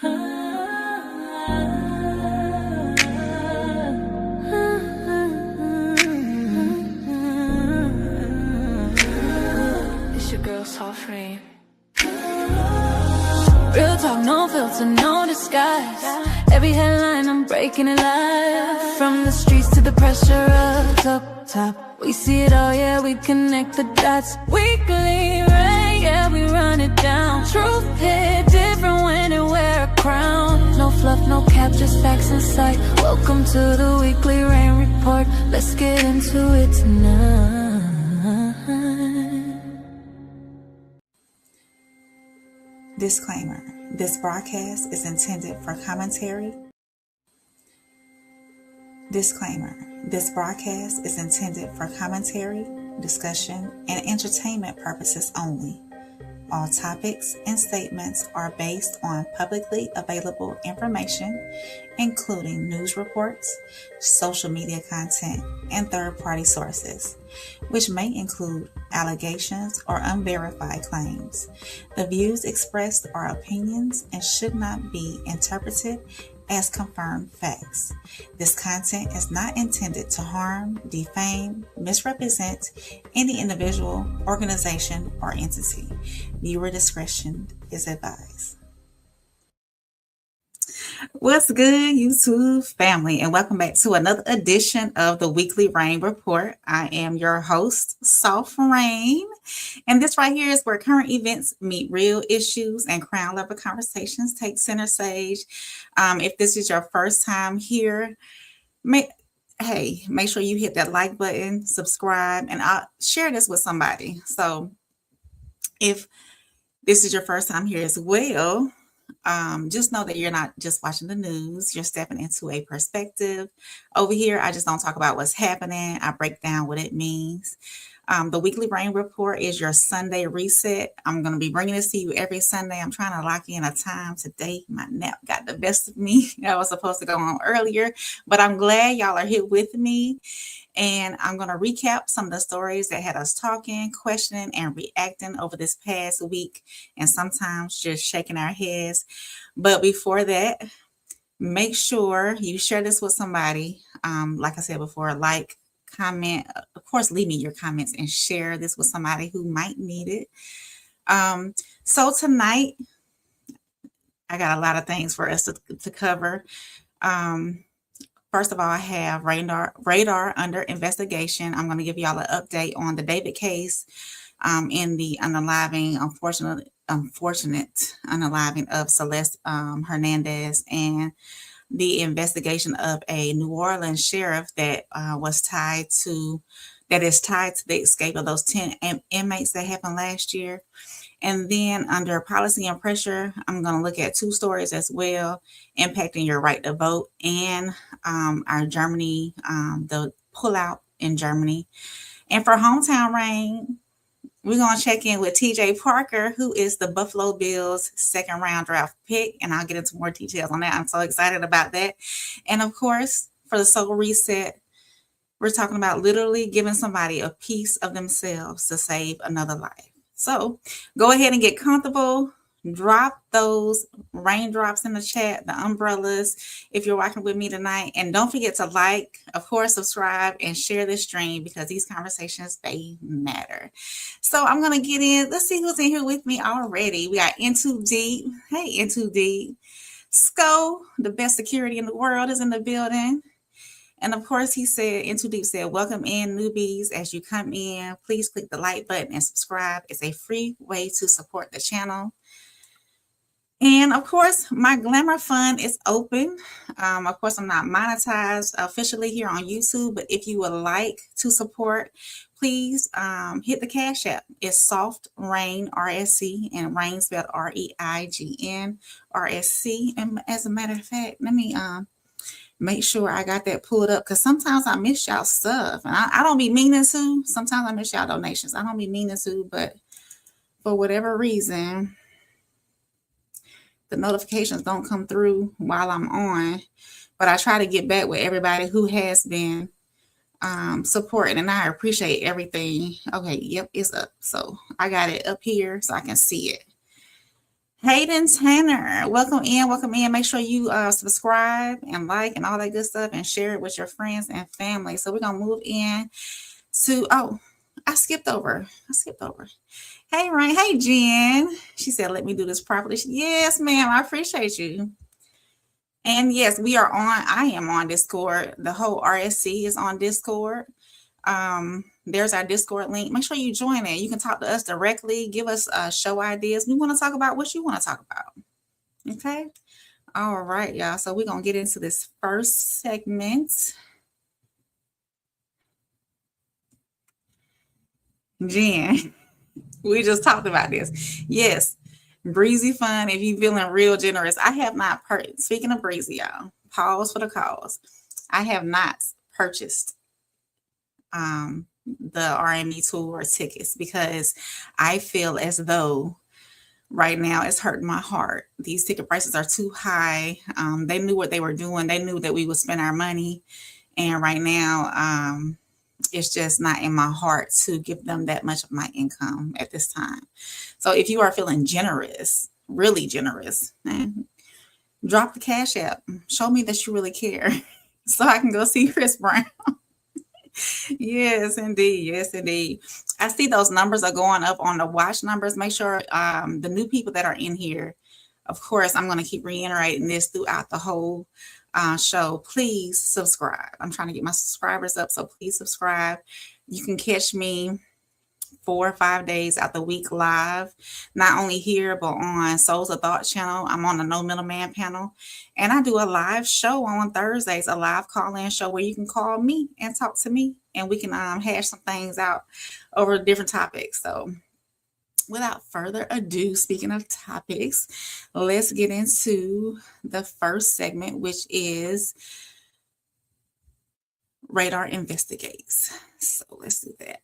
It's your girl, Soft Rain. Real talk, no filter, no disguise. Every headline, I'm breaking it live. From the streets to the pressure of up top. We see it all, yeah, we connect the dots. Weekly rain, yeah, we run it down. Truth hit different when it wear a crown. No fluff, no cap, just facts in sight. Welcome to the weekly rain report. Let's get into it tonight. Disclaimer: this broadcast is intended for commentary. Disclaimer: this broadcast is intended for commentary, discussion, and entertainment purposes only. All topics and statements are based on publicly available information, including news reports, social media content, and third-party sources, which may include allegations or unverified claims. The views expressed are opinions and should not be interpreted as confirmed facts. This content is not intended to harm, defame, misrepresent any individual, organization, or entity. Viewer discretion is advised. What's good, YouTube family, and welcome back to another edition of the Weekly Rain Report. I am your host, Soft Rain, and this right here is where current events meet real issues and crown level conversations take center stage. If this is your first time here, make sure you hit that like button, subscribe, and I'll share this with somebody. So if this is your first time here as well, just know that you're not just watching the news, you're stepping into a perspective. Over here, I just don't talk about what's happening. I break down what it means. The Weekly Rain Report is your Sunday reset. I'm going to be bringing this to you every Sunday. I'm trying to lock in a time today. My nap got the best of me. I was supposed to go on earlier, but I'm glad y'all are here with me. And I'm going to recap some of the stories that had us talking, questioning, and reacting over this past week, and sometimes just shaking our heads. But before that, make sure you share this with somebody. Like I said before, like, comment, of course, leave me your comments and share this with somebody who might need it. So tonight, I got a lot of things for us to cover. First of all, I have radar under investigation. I'm going to give y'all an update on the David case in the unfortunate unaliving of Celeste Hernandez, and the investigation of a New Orleans sheriff that is tied to the escape of those 10 inmates that happened last year. And then under policy and pressure, I'm going to look at two stories as well, impacting your right to vote and our Germany, the pullout in Germany. And for Hometown Rain, we're going to check in with TJ Parker, who is the Buffalo Bills second round draft pick. And I'll get into more details on that. I'm so excited about that. And of course, for the Soul Reset, we're talking about literally giving somebody a piece of themselves to save another life. So go ahead and get comfortable. Drop those raindrops in the chat, the umbrellas, if you're watching with me tonight. And don't forget to like, of course, subscribe, and share this stream, because these conversations, they matter. So I'm going to get in. Let's see who's in here with me already. We got Into Deep. Hey, Into Deep. Sco, the best security in the world, is in the building. And of course, he said, Into Deep said, welcome in, newbies. As you come in, please click the like button and subscribe. It's a free way to support the channel. And of course, my Glamour Fund is open. Of course, I'm not monetized officially here on YouTube, but if you would like to support, please hit the Cash App. It's Soft Rain RSC, and Rain spelled REIGN RSC. And as a matter of fact, let me make sure I got that pulled up, because sometimes I miss y'all stuff, and I don't be meaning to. Sometimes I miss y'all donations. I don't be meaning to, but for whatever reason, the notifications don't come through while I'm on. But I try to get back with everybody who has been supporting, and I appreciate everything. Okay, yep, it's up. So I got it up here so I can see it. Hayden Tanner, welcome in, welcome in. Make sure you subscribe and like and all that good stuff and share it with your friends and family. So we're going to move in to, oh, I skipped over. Hey, Rain. Hey, Jen. She said, let me do this properly. Yes, ma'am. I appreciate you. And yes, I am on Discord. The whole RSC is on Discord. There's our Discord link. Make sure you join it. You can talk to us directly, give us show ideas. We want to talk about what you want to talk about. Okay. All right, y'all. So we're going to get into this first segment. Jen, we just talked about this. Yes. Breezy fun. If you're feeling real generous, I have not speaking of breezy, y'all, pause for the cause. I have not purchased the RME tour tickets because I feel as though right now it's hurting my heart. These ticket prices are too high. They knew what they were doing. They knew that we would spend our money. And right now, it's just not in my heart to give them that much of my income at this time. So if you are feeling generous, really generous, drop the Cash App. Show me that you really care so I can go see Chris Brown. Yes, indeed. Yes, indeed. I see those numbers are going up on the watch numbers. Make sure the new people that are in here, of course, I'm going to keep reiterating this throughout the whole show. Please subscribe. I'm trying to get my subscribers up, so please subscribe. You can catch me 4 or 5 days out the week live, not only here, but on Souls of Thought channel. I'm on the No Middleman panel. And I do a live show on Thursdays, a live call-in show where you can call me and talk to me, and we can hash some things out over different topics. So without further ado, speaking of topics, let's get into the first segment, which is Radar Investigates. So let's do that.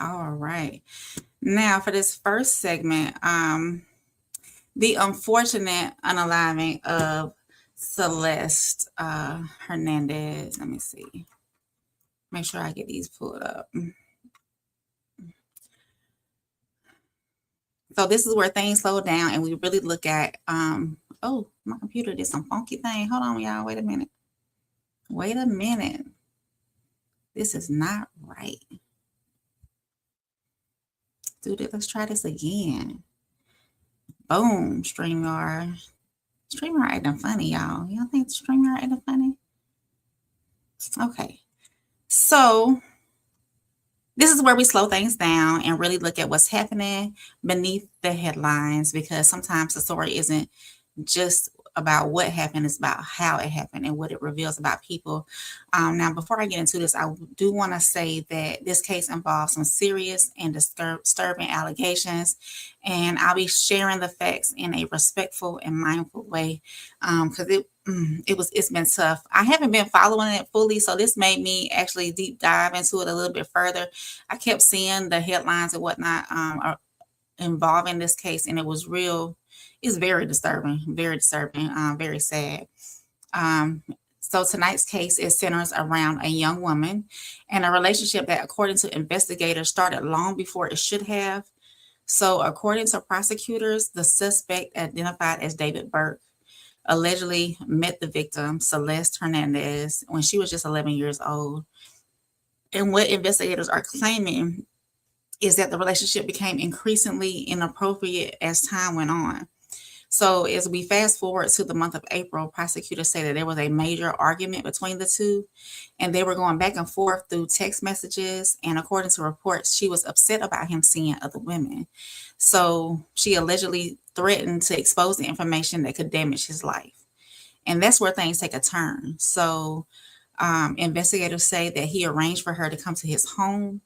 All right. Now for this first segment, the unfortunate unaliving of Celeste Hernandez. Let me see. Make sure I get these pulled up. So this is where things slow down and we really look at, oh, my computer did some funky thing. Hold on, y'all. Wait a minute. This is not right. Dude, let's try this again. Boom, StreamYard. StreamYard acting funny, y'all. Y'all think StreamYard acting funny? Okay. So this is where we slow things down and really look at what's happening beneath the headlines, because sometimes the story isn't just about what happened, it's about how it happened and what it reveals about people. Now, before I get into this, I do want to say that this case involves some serious and disturbing allegations, and I'll be sharing the facts in a respectful and mindful way, because it's been tough. I haven't been following it fully, so this made me actually deep dive into it a little bit further. I kept seeing the headlines and whatnot involving this case, and it's very disturbing, very sad. So tonight's case centers around a young woman and a relationship that, according to investigators, started long before it should have. So according to prosecutors, the suspect, identified as David Burke, allegedly met the victim, Celeste Hernandez, when she was just 11 years old. And what investigators are claiming is that the relationship became increasingly inappropriate as time went on. So as we fast forward to the month of April, prosecutors say that there was a major argument between the two, and they were going back and forth through text messages. And according to reports, she was upset about him seeing other women. So she allegedly threatened to expose the information that could damage his life. And that's where things take a turn. So investigators say that he arranged for her to come to his home.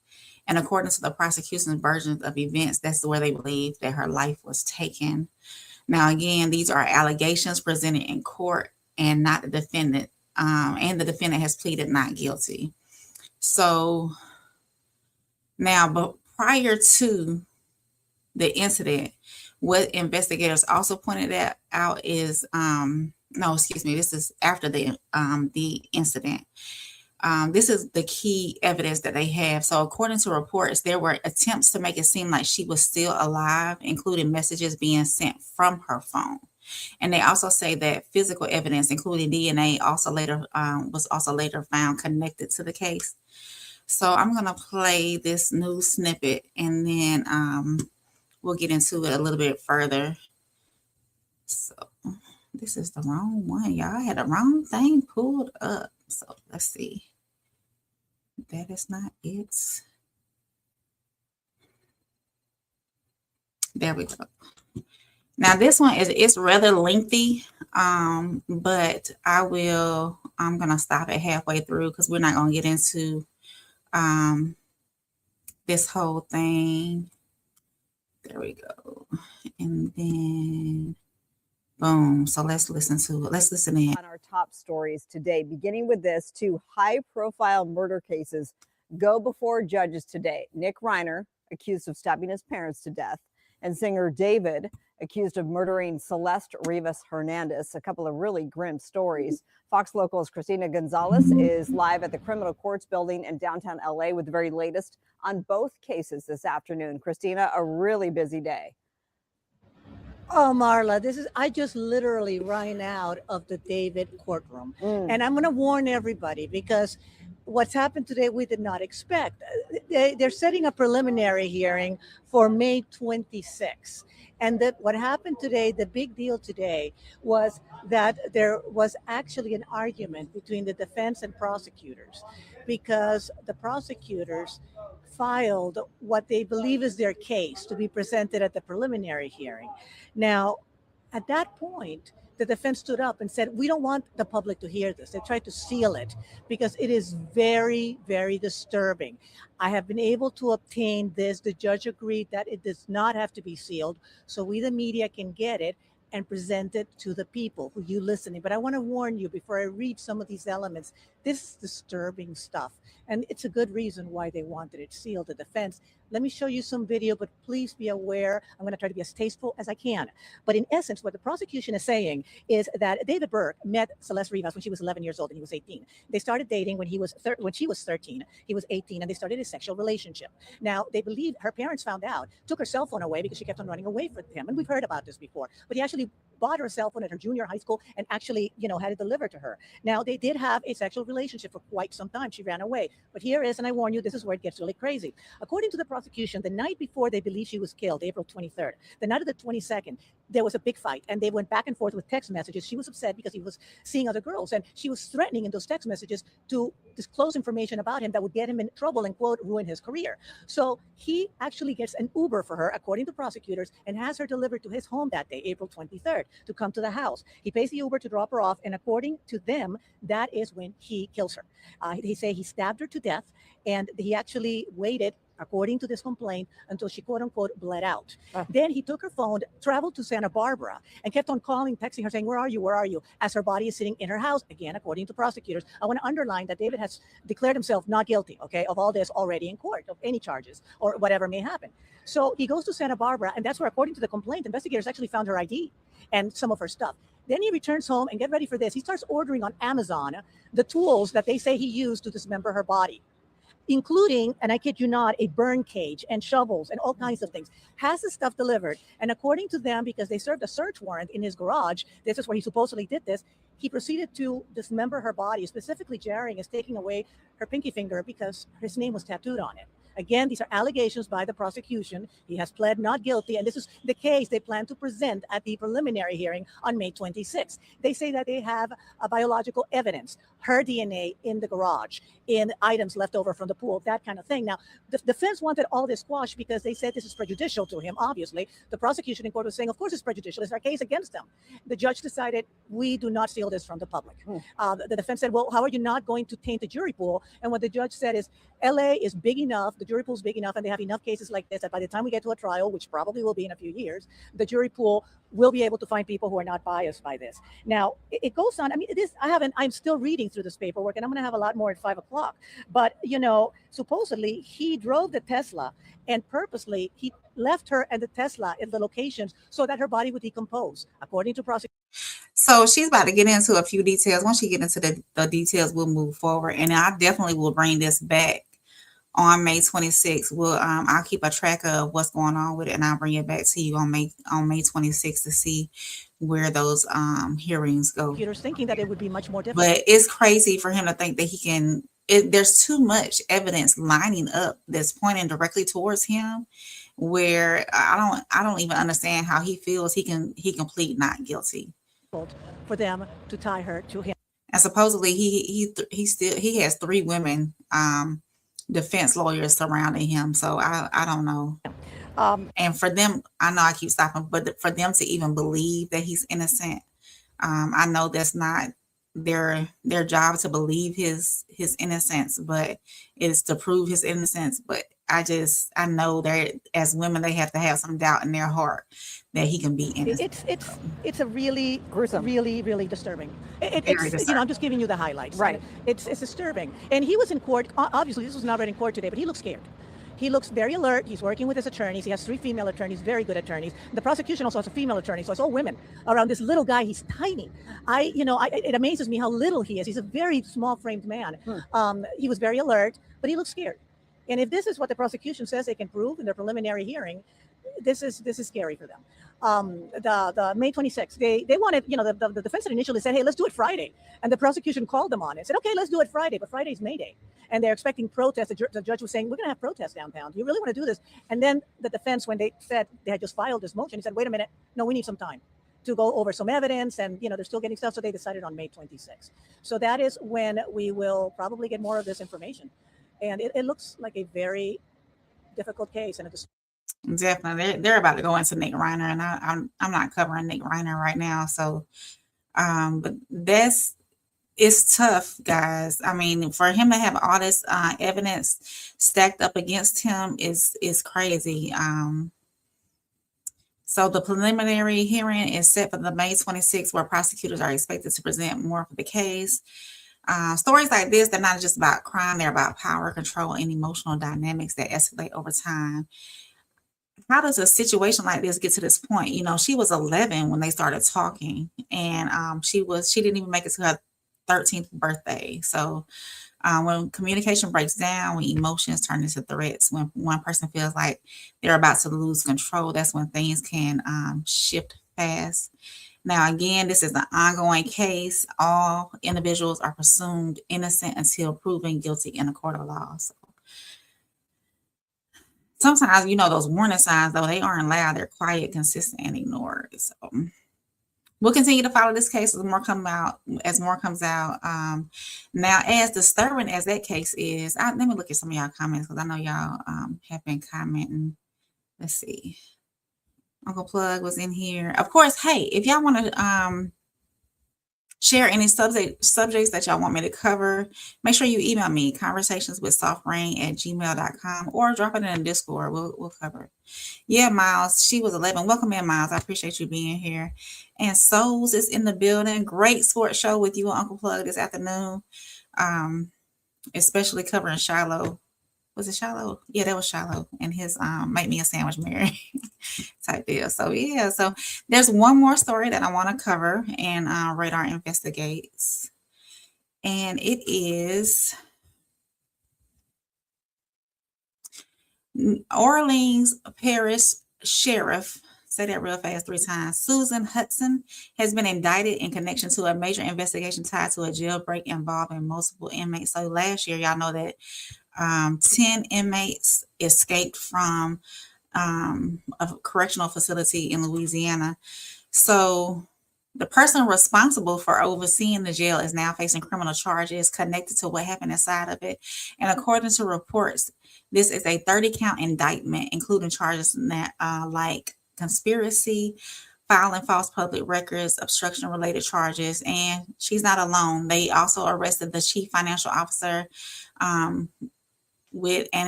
And according to the prosecution's version of events, that's where they believe that her life was taken. Now, again, these are allegations presented in court and not the defendant. And the defendant has pleaded not guilty. So now, but prior to the incident, what investigators also pointed out is no, excuse me, this is after the incident. This is the key evidence that they have. So, according to reports, there were attempts to make it seem like she was still alive, including messages being sent from her phone. And they also say that physical evidence, including DNA, was also later found connected to the case. So, I'm gonna play this new snippet, and then we'll get into it a little bit further. So, this is the wrong one, y'all. I had the wrong thing pulled up. So, let's see. That is not it. There we go. Now this one is rather lengthy, but I'm gonna stop it halfway through because we're not gonna get into this whole thing. There we go. And then boom. So let's listen to it. Let's listen in. On our top stories today, beginning with this, 2 high-profile murder cases go before judges today. Nick Reiner, accused of stabbing his parents to death, and singer David, accused of murdering Celeste Rivas Hernandez. A couple of really grim stories. Fox Local's Christina Gonzalez is live at the Criminal Courts building in downtown LA with the very latest on both cases this afternoon. Christina, a really busy day. Oh, Marla, I just literally ran out of the David courtroom. And I'm going to warn everybody because what's happened today, we did not expect. They're setting a preliminary hearing for May 26. And what happened today, the big deal today was that there was actually an argument between the defense and prosecutors because the prosecutors filed what they believe is their case to be presented at the preliminary hearing. Now, at that point, the defense stood up and said, we don't want the public to hear this. They tried to seal it because it is very, very disturbing. I have been able to obtain this. The judge agreed that it does not have to be sealed, so we, the media, can get it and present it to the people who you listening. But I want to warn you before I read some of these elements, this is disturbing stuff. And it's a good reason why they wanted it sealed, the defense. Let me show you some video, but please be aware. I'm going to try to be as tasteful as I can. But in essence, what the prosecution is saying is that David Burke met Celeste Rivas when she was 11 years old and he was 18. They started dating when she was 13. He was 18, and they started a sexual relationship. Now, they believe her parents found out, took her cell phone away because she kept on running away from him. And we've heard about this before. But he actually bought her a cell phone at her junior high school and actually, had it delivered to her. Now, they did have a sexual relationship for quite some time. She ran away. But here is, and I warn you, this is where it gets really crazy. According to the prosecution, the night before they believe she was killed, April 23rd, the night of the 22nd, there was a big fight, and they went back and forth with text messages. She was upset because he was seeing other girls, and she was threatening in those text messages to disclose information about him that would get him in trouble and, quote, ruin his career. So he actually gets an Uber for her, according to prosecutors, and has her delivered to his home that day, April 23rd, to come to the house. He pays the Uber to drop her off, and according to them, that is when he kills her. They say he stabbed her to death, and he actually waited, according to this complaint, until she, quote unquote, bled out. Then he took her phone, traveled to Santa Barbara, and kept on calling, texting her, saying, where are you? Where are you? As her body is sitting in her house, again, according to prosecutors. I want to underline that David has declared himself not guilty, okay, of all this already in court, of any charges or whatever may happen. So he goes to Santa Barbara, and that's where, according to the complaint, investigators actually found her ID and some of her stuff. Then he returns home, and get ready for this. He starts ordering on Amazon the tools that they say he used to dismember her body, including, and I kid you not, a burn cage and shovels and all kinds of things. Has the stuff delivered. And according to them, because they served a search warrant in his garage, this is where he supposedly did this, he proceeded to dismember her body. Specifically, Jaring is taking away her pinky finger because his name was tattooed on it. Again, these are allegations by the prosecution. He has pled not guilty, and this is the case they plan to present at the preliminary hearing on May 26th. They say that they have a biological evidence, her DNA in the garage, in items left over from the pool, that kind of thing. Now, the defense wanted all this squashed because they said this is prejudicial to him, obviously. The prosecution in court was saying, of course it's prejudicial. It's our case against them. The judge decided, we do not steal this from the public. The defense said, well, how are you not going to taint the jury pool? And what the judge said is, LA is big enough, the jury pool is big enough, and they have enough cases like this that by the time we get to a trial, which probably will be in a few years, the jury pool will be able to find people who are not biased by this. Now, it goes on. I mean, I'm still reading through this paperwork, and I'm going to have a lot more at 5 o'clock. But, supposedly he drove the Tesla, and purposely he left her and the Tesla in the locations so that her body would decompose, according to prosecutors. So she's about to get into a few details. Once she get into the details, we'll move forward. And I definitely will bring this back on May 26th. I'll keep a track of what's going on with it, and I'll bring it back to you on May 26th to see where those hearings go. Prosecutors thinking that it would be much more difficult. But it's crazy for him to think that he can. There's too much evidence lining up that's pointing directly towards him, where I don't even understand how he feels he can plead not guilty. For them to tie her to him. And supposedly he has 3 women defense lawyers surrounding him. So I don't know. And for them, I know I keep stopping, but for them to even believe that he's innocent, I know that's not their job to believe his innocence, but it's to prove his innocence. But I know that as women, they have to have some doubt in their heart that he can be innocent. It's a really gruesome, really disturbing. Disturbing. I'm just giving you the highlights. Right. It's disturbing. And he was in court. Obviously, this was not read in court today, but he looks scared. He looks very alert. He's working with his attorneys. He has 3 female attorneys, very good attorneys. The prosecution also has a female attorney, so it's all women around this little guy. He's tiny. It amazes me how little he is. He's a very small-framed man. He was very alert, but he looks scared. And if this is what the prosecution says they can prove in their preliminary hearing, this is scary for them. The May 26th, they wanted, the defense initially said, hey, let's do it Friday. And the prosecution called them on it, said, okay, let's do it Friday, but Friday's May Day. And they're expecting protests. The judge was saying, we're going to have protests downtown. Do you really want to do this? And then the defense, when they said they had just filed this motion, he said, wait a minute, no, we need some time to go over some evidence, and they're still getting stuff. So they decided on May 26th. So that is when we will probably get more of this information. And it looks like a very difficult case. And definitely, they're about to go into Nick Reiner, and I'm not covering Nick Reiner right now. So, but it's tough, guys. I mean, for him to have all this evidence stacked up against him is crazy. So the preliminary hearing is set for the May 26th, where prosecutors are expected to present more for the case. Stories like this, they're not just about crime, they're about power, control, and emotional dynamics that escalate over time. How does a situation like this get to this point? She was 11 when they started talking, and she didn't even make it to her 13th birthday. So when communication breaks down, when emotions turn into threats, when one person feels like they're about to lose control, that's when things can shift fast. Now, again, this is an ongoing case. All individuals are presumed innocent until proven guilty in a court of law. So sometimes, those warning signs, though, they aren't loud. They're quiet, consistent, and ignored. So we'll continue to follow this case as more comes out. Now, as disturbing as that case is, let me look at some of y'all comments, because I know y'all have been commenting. Let's see. Uncle Plug was in here. Of course, hey, if y'all want to share any subjects that y'all want me to cover, make sure you email me, conversationswithsoftbrain@gmail.com, or drop it in the Discord. We'll cover it. Yeah, Miles, she was 11. Welcome in, Miles. I appreciate you being here. And Souls is in the building. Great sports show with you and Uncle Plug this afternoon, especially covering Shiloh. Was it Shiloh? Yeah, that was Shiloh. And his Make Me a Sandwich, Mary type deal. So, yeah. So, there's one more story that I want to cover and Radar Investigates. And it is Orleans Parish Sheriff, say that real fast 3 times, Susan Hudson, has been indicted in connection to a major investigation tied to a jailbreak involving multiple inmates. So, last year, y'all know that 10 inmates escaped from a correctional facility in Louisiana. So the person responsible for overseeing the jail is now facing criminal charges connected to what happened inside of it. And according to reports, this is a 30-count indictment, including charges like conspiracy, filing false public records, obstruction-related charges. And she's not alone. They also arrested the chief financial officer and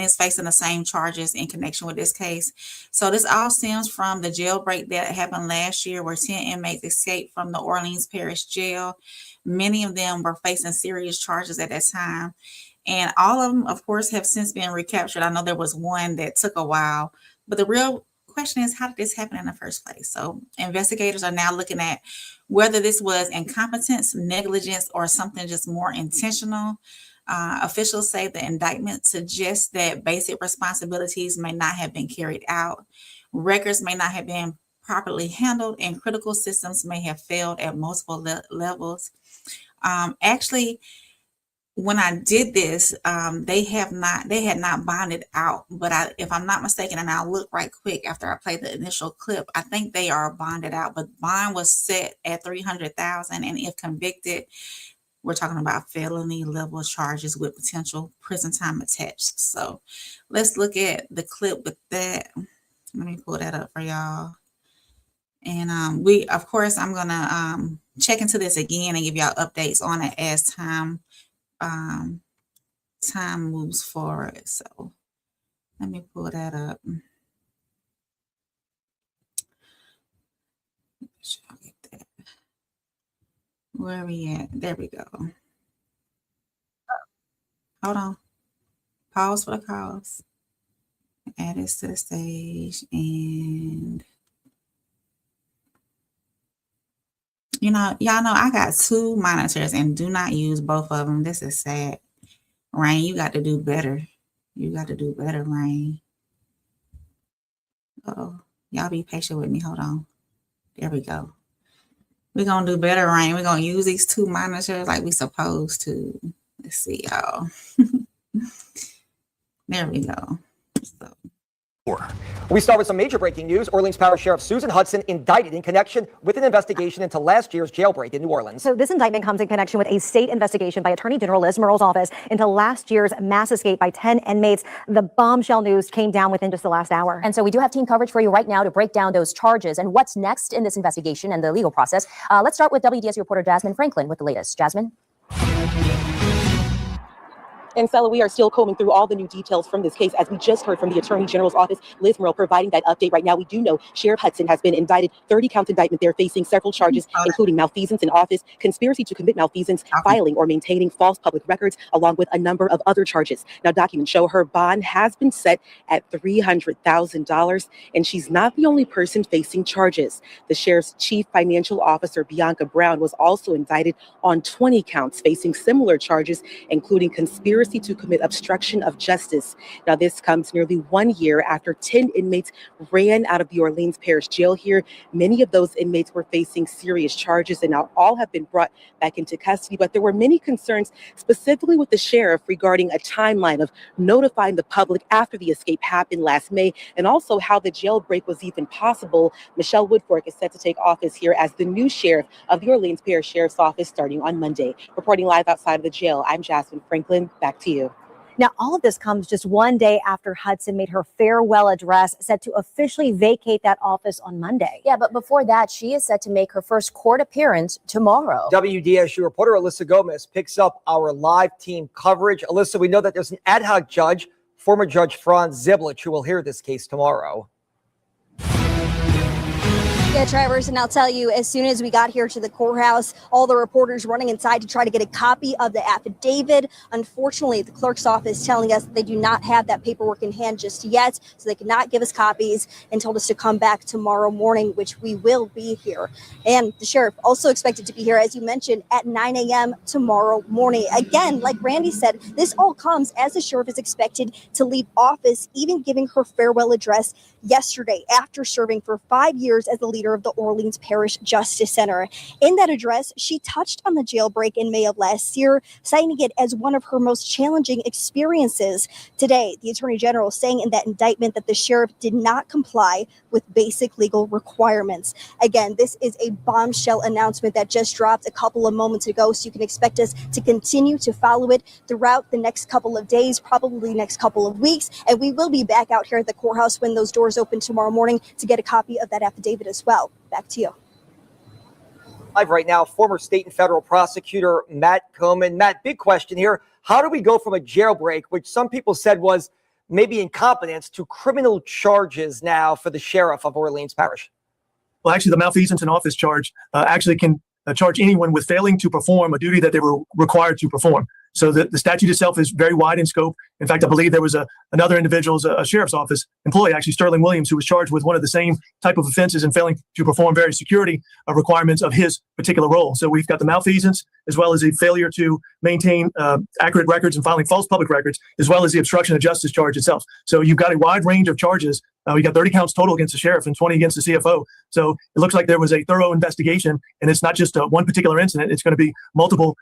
is facing the same charges in connection with this case. So this all stems from the jailbreak that happened last year, where 10 inmates escaped from the Orleans Parish Jail. Many of them were facing serious charges at that time, and all of them, of course, have since been recaptured. I know there was one that took a while, but the real question is, how did this happen in the first place? So investigators are now looking at whether this was incompetence, negligence, or something just more intentional. Officials say the indictment suggests that basic responsibilities may not have been carried out, records may not have been properly handled, and critical systems may have failed at multiple levels. Actually, when I did this, they had not bonded out, but if I'm not mistaken, and I'll look right quick after I play the initial clip, I think they are bonded out, but bond was set at $300,000, and if convicted, we're talking about felony level charges with potential prison time attached. So let's look at the clip with that. Let me pull that up for y'all. And of course, I'm gonna check into this again and give y'all updates on it as time moves forward. So let me pull that up. Where are we at? There we go. Hold on. Pause for the cause. Add this to the stage. And y'all know I got 2 monitors and do not use both of them. This is sad. Rain, you got to do better. You got to do better, Rain. Uh-oh. Y'all be patient with me. Hold on. There we go. We're going to do better, Rain. We're going to use these 2 monitors like we supposed to. Let's see, y'all. There we go. So. We start with some major breaking news. Orleans Parish Sheriff Susan Hudson indicted in connection with an investigation into last year's jailbreak in New Orleans. So this indictment comes in connection with a state investigation by Attorney General Liz Murrell's office into last year's mass escape by 10 inmates. The bombshell news came down within just the last hour. And so we do have team coverage for you right now to break down those charges and what's next in this investigation and the legal process. Let's start with WDSU reporter Jasmine Franklin with the latest. Jasmine? And Stella, we are still combing through all the new details from this case, as we just heard from the Attorney General's office, Liz Murrell, providing that update right now. We do know Sheriff Hudson has been indicted, 30-count indictment. They're facing several charges, including malfeasance in office, conspiracy to commit malfeasance, filing or maintaining false public records, along with a number of other charges. Now, documents show her bond has been set at $300,000, and she's not the only person facing charges. The sheriff's chief financial officer, Bianca Brown, was also indicted on 20 counts, facing similar charges, including conspiracy to commit obstruction of justice. Now, this comes nearly 1 year after 10 inmates ran out of the Orleans Parish Jail here. Many of those inmates were facing serious charges, and now all have been brought back into custody. But there were many concerns, specifically with the sheriff, regarding a timeline of notifying the public after the escape happened last May, and also how the jailbreak was even possible. Michelle Woodfork is set to take office here as the new sheriff of the Orleans Parish Sheriff's Office starting on Monday. Reporting live outside of the jail, I'm Jasmine Franklin. Back to you. Now, all of this comes just 1 day after Hudson made her farewell address, set to officially vacate that office on Monday. Yeah, but before that, she is set to make her first court appearance tomorrow. WDSU reporter Alyssa Gomez picks up our live team coverage. Alyssa, we know that there's an ad hoc judge, former Judge Franz Ziblich, who will hear this case tomorrow. Yeah, Travers, and I'll tell you, as soon as we got here to the courthouse, all the reporters running inside to try to get a copy of the affidavit. Unfortunately, the clerk's office telling us that they do not have that paperwork in hand just yet, so they cannot give us copies, and told us to come back tomorrow morning, which we will be here. And the sheriff also expected to be here, as you mentioned, at 9 a.m. tomorrow morning. Again, like Randy said, this all comes as the sheriff is expected to leave office, even giving her farewell address yesterday after serving for 5 years as the leader of the Orleans Parish Justice Center. In that address, she touched on the jailbreak in May of last year, citing it as one of her most challenging experiences. Today, the Attorney General saying in that indictment that the sheriff did not comply with basic legal requirements. Again, this is a bombshell announcement that just dropped a couple of moments ago, so you can expect us to continue to follow it throughout the next couple of days, probably next couple of weeks, and we will be back out here at the courthouse when those doors open tomorrow morning to get a copy of that affidavit as well. Back to you. Live right now, former state and federal prosecutor Matt Coman. Matt, big question here. How do we go from a jailbreak, which some people said was maybe incompetence, to criminal charges now for the sheriff of Orleans Parish? Well, actually, the malfeasance in office charge actually can charge anyone with failing to perform a duty that they were required to perform. So the statute itself is very wide in scope. In fact, I believe there was another individual, a sheriff's office employee, actually Sterling Williams, who was charged with one of the same type of offenses and failing to perform various security requirements of his particular role. So we've got the malfeasance, as well as the failure to maintain accurate records and filing false public records, as well as the obstruction of justice charge itself. So you've got a wide range of charges. We got 30 counts total against the sheriff and 20 against the CFO. So it looks like there was a thorough investigation, and it's not just one particular incident. It's going to be multiple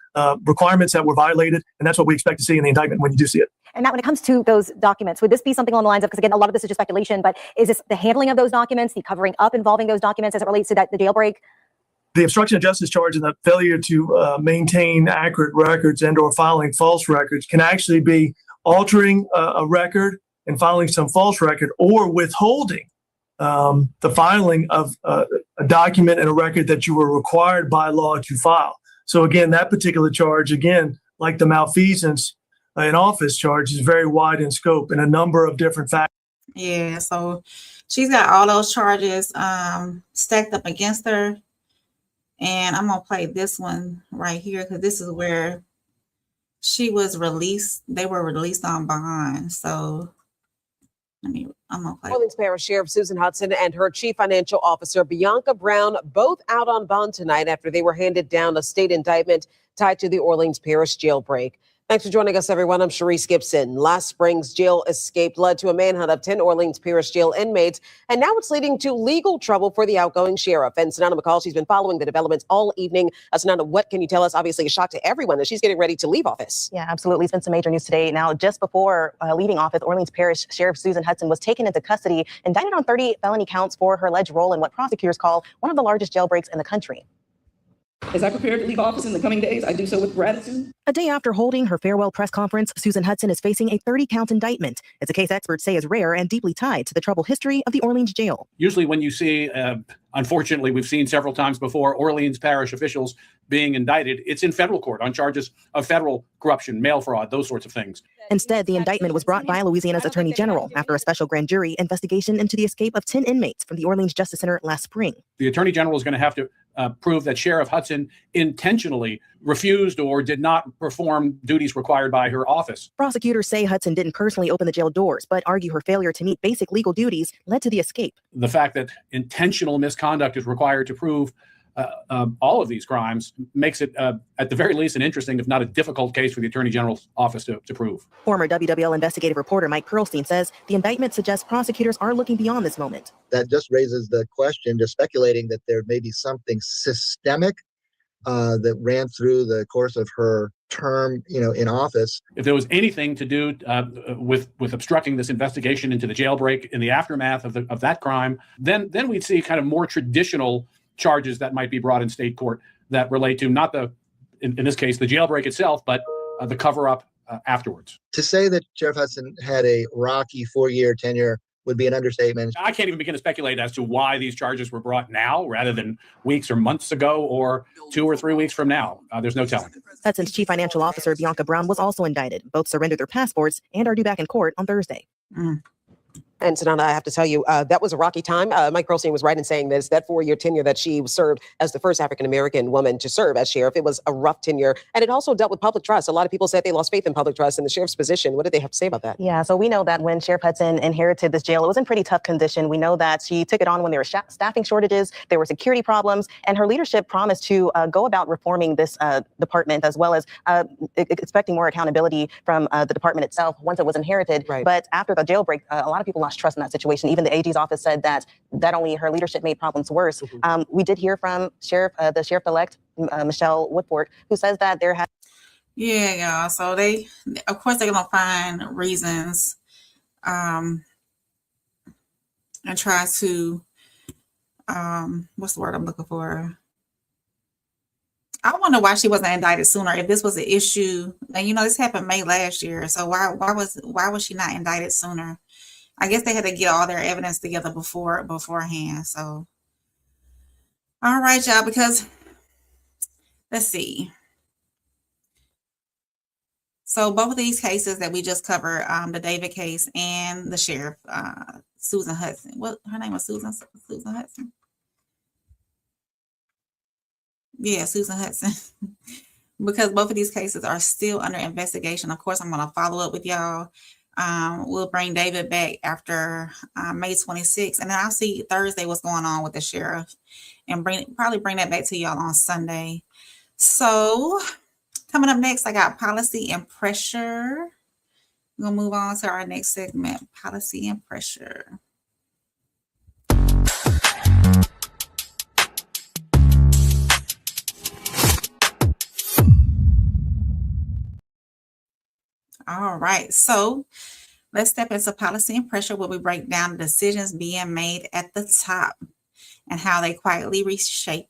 requirements that were violated, and that's what we expect to see in the indictment when you do see it. And Matt, when it comes to those documents, would this be something along the lines of, because again, a lot of this is just speculation, but is this the handling of those documents, the covering up involving those documents as it relates to the jailbreak? The obstruction of justice charge and the failure to maintain accurate records and or filing false records can actually be altering a record and filing some false record, or withholding the filing of a document and a record that you were required by law to file. So again, that particular charge, again, like the malfeasance in office charge, is very wide in scope and a number of different factors. Yeah, so she's got all those charges stacked up against her. And I'm going to play this one right here, because this is where she was released. They were released on bond. So I'm going to play. Orleans Parish Sheriff Susan Hudson and her Chief Financial Officer Bianca Brown both out on bond tonight after they were handed down a state indictment tied to the Orleans Parish jailbreak. Thanks for joining us, everyone. I'm Sharice Gibson. Last spring's jail escape led to a manhunt of 10 Orleans Parish jail inmates, and now it's leading to legal trouble for the outgoing sheriff. And Sanana McCall, she's been following the developments all evening. Sanana, what can you tell us? Obviously, a shock to everyone that she's getting ready to leave office. Yeah, absolutely. It's been some major news today. Now, just before leaving office, Orleans Parish Sheriff Susan Hudson was taken into custody, indicted on 30 felony counts for her alleged role in what prosecutors call one of the largest jailbreaks in the country. As I prepare to leave office in the coming days, I do so with gratitude. A day after holding her farewell press conference, Susan Hudson is facing a 30-count indictment. It's a case experts say is rare and deeply tied to the troubled history of the Orleans jail. Usually when you see, unfortunately, we've seen several times before, Orleans Parish officials being indicted, it's in federal court on charges of federal corruption, mail fraud, those sorts of things. Instead, the indictment was brought by Louisiana's Attorney General after a special grand jury investigation into the escape of 10 inmates from the Orleans Justice Center last spring. The Attorney General is going to have to prove that Sheriff Hudson intentionally refused or did not perform duties required by her office. Prosecutors say Hudson didn't personally open the jail doors, but argue her failure to meet basic legal duties led to the escape. The fact that intentional misconduct is required to prove all of these crimes makes it, at the very least, an interesting, if not a difficult case for the Attorney General's office to prove. Former WWL investigative reporter Mike Pearlstein says the indictment suggests prosecutors are looking beyond this moment. That just raises the question, just speculating that there may be something systemic that ran through the course of her term, in office. If there was anything to do with obstructing this investigation into the jailbreak in the aftermath of that crime, then we'd see kind of more traditional charges that might be brought in state court that relate to not in this case, the jailbreak itself, but the cover up afterwards. To say that Sheriff Hudson had a rocky 4-year tenure would be an understatement. I can't even begin to speculate as to why these charges were brought now rather than weeks or months ago or 2 or 3 weeks from now. There's no telling. Hudson's Chief Financial Officer, Bianca Brown, was also indicted. Both surrendered their passports and are due back in court on Thursday. And Sanana, I have to tell you, that was a rocky time. Mike Pearlstein was right in saying this, that 4-year tenure that she served as the first African-American woman to serve as sheriff. It was a rough tenure, and it also dealt with public trust. A lot of people said they lost faith in public trust in the sheriff's position. What did they have to say about that? Yeah, so we know that when Sheriff Hudson inherited this jail, it was in pretty tough condition. We know that she took it on when there were staffing shortages, there were security problems, and her leadership promised to go about reforming this department, as well as expecting more accountability from the department itself once it was inherited. Right. But after the jailbreak, a lot of people lost trust in that situation. Even the AG's office said that only her leadership made problems worse. We did hear from the sheriff-elect, Michelle Woodford, who says that there has. Yeah, y'all. So of course, they're gonna find reasons, and try to, what's the word I'm looking for? I wonder why she wasn't indicted sooner. If this was an issue, and this happened May last year, so why was she not indicted sooner? I guess they had to get all their evidence together beforehand. So, all right, y'all, because let's see. So both of these cases that we just covered, the David case and the sheriff, Susan Hudson. What her name was? Susan Hudson. Yeah, Susan Hudson. because both of these cases are still under investigation. Of course, I'm going to follow up with y'all. We'll bring David back after May 26th, and then I'll see Thursday what's going on with the sheriff, and probably bring that back to y'all on Sunday. So coming up next, I got policy and pressure. We're going to move on to our next segment, policy and pressure. All right, so let's step into policy and pressure, where we break down the decisions being made at the top and how they quietly reshape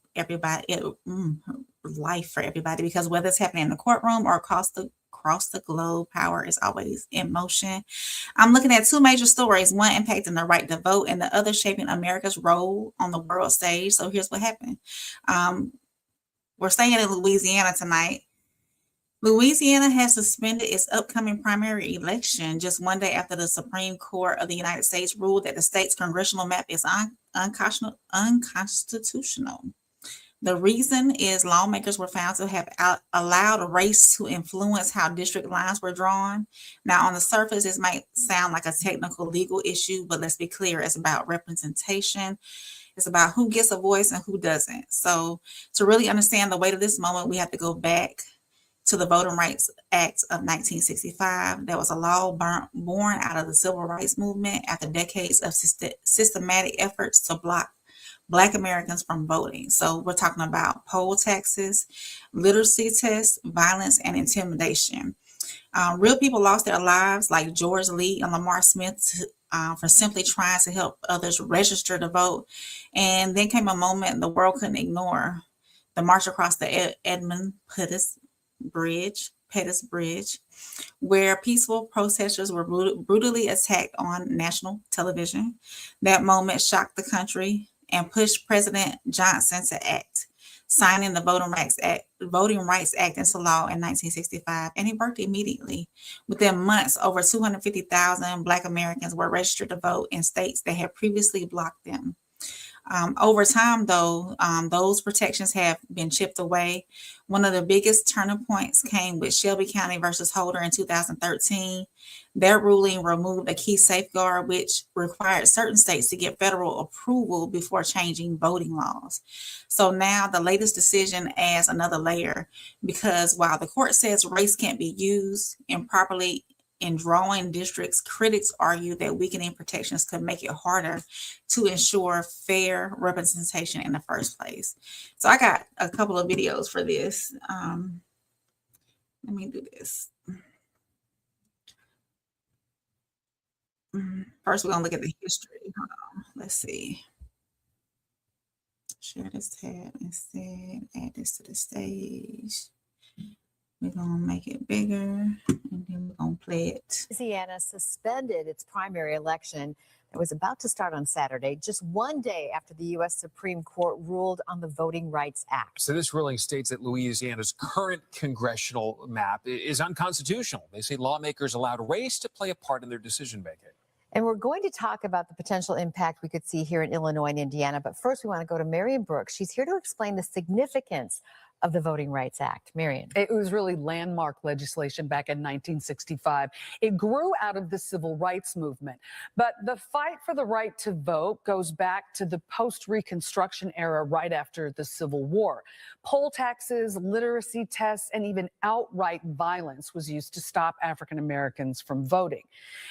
life for everybody. Because whether it's happening in the courtroom or across the globe, power is always in motion. I'm looking at two major stories, one impacting the right to vote and the other shaping America's role on the world stage. So here's what happened. We're staying in Louisiana tonight. Louisiana has suspended its upcoming primary election just one day after the Supreme Court of the United States ruled that the state's congressional map is unconstitutional. The reason is lawmakers were found to have allowed race to influence how district lines were drawn. Now, on the surface, this might sound like a technical legal issue, but let's be clear, it's about representation. It's about who gets a voice and who doesn't. So to really understand the weight of this moment, we have to go back to the Voting Rights Act of 1965. That was a law born out of the Civil Rights Movement after decades of systematic efforts to block Black Americans from voting. So we're talking about poll taxes, literacy tests, violence, and intimidation. Real people lost their lives, like George Lee and Lamar Smith, for simply trying to help others register to vote. And then came a moment the world couldn't ignore: the march across the Edmund Pettus Bridge, where peaceful protesters were brutally attacked on national television. That moment shocked the country and pushed President Johnson to act, signing the Voting Rights Act into law in 1965, and he worked immediately. Within months, over 250,000 Black Americans were registered to vote in states that had previously blocked them. Over time, though, those protections have been chipped away. One of the biggest turning points came with Shelby County versus Holder in 2013. Their ruling removed a key safeguard, which required certain states to get federal approval before changing voting laws. So now the latest decision adds another layer, because while the court says race can't be used improperly in drawing districts, critics argue that weakening protections could make it harder to ensure fair representation in the first place. So I got a couple of videos for this. Let me do this. First, we're going to look at the history. Hold on. Let's see. Share this tab instead. Add this to the stage. We're going to make it bigger, and then we're going to play it. Louisiana suspended its primary election that was about to start on Saturday, just one day after the U.S. Supreme Court ruled on the Voting Rights Act. So this ruling states that Louisiana's current congressional map is unconstitutional. They say lawmakers allowed race to play a part in their decision-making. And we're going to talk about the potential impact we could see here in Illinois and Indiana. But first, we want to go to Marion Brooks. She's here to explain the significance of the Voting Rights Act. Marion. It was really landmark legislation back in 1965. It grew out of the civil rights movement. But the fight for the right to vote goes back to the post-Reconstruction era, right after the Civil War. Poll taxes, literacy tests, and even outright violence was used to stop African Americans from voting.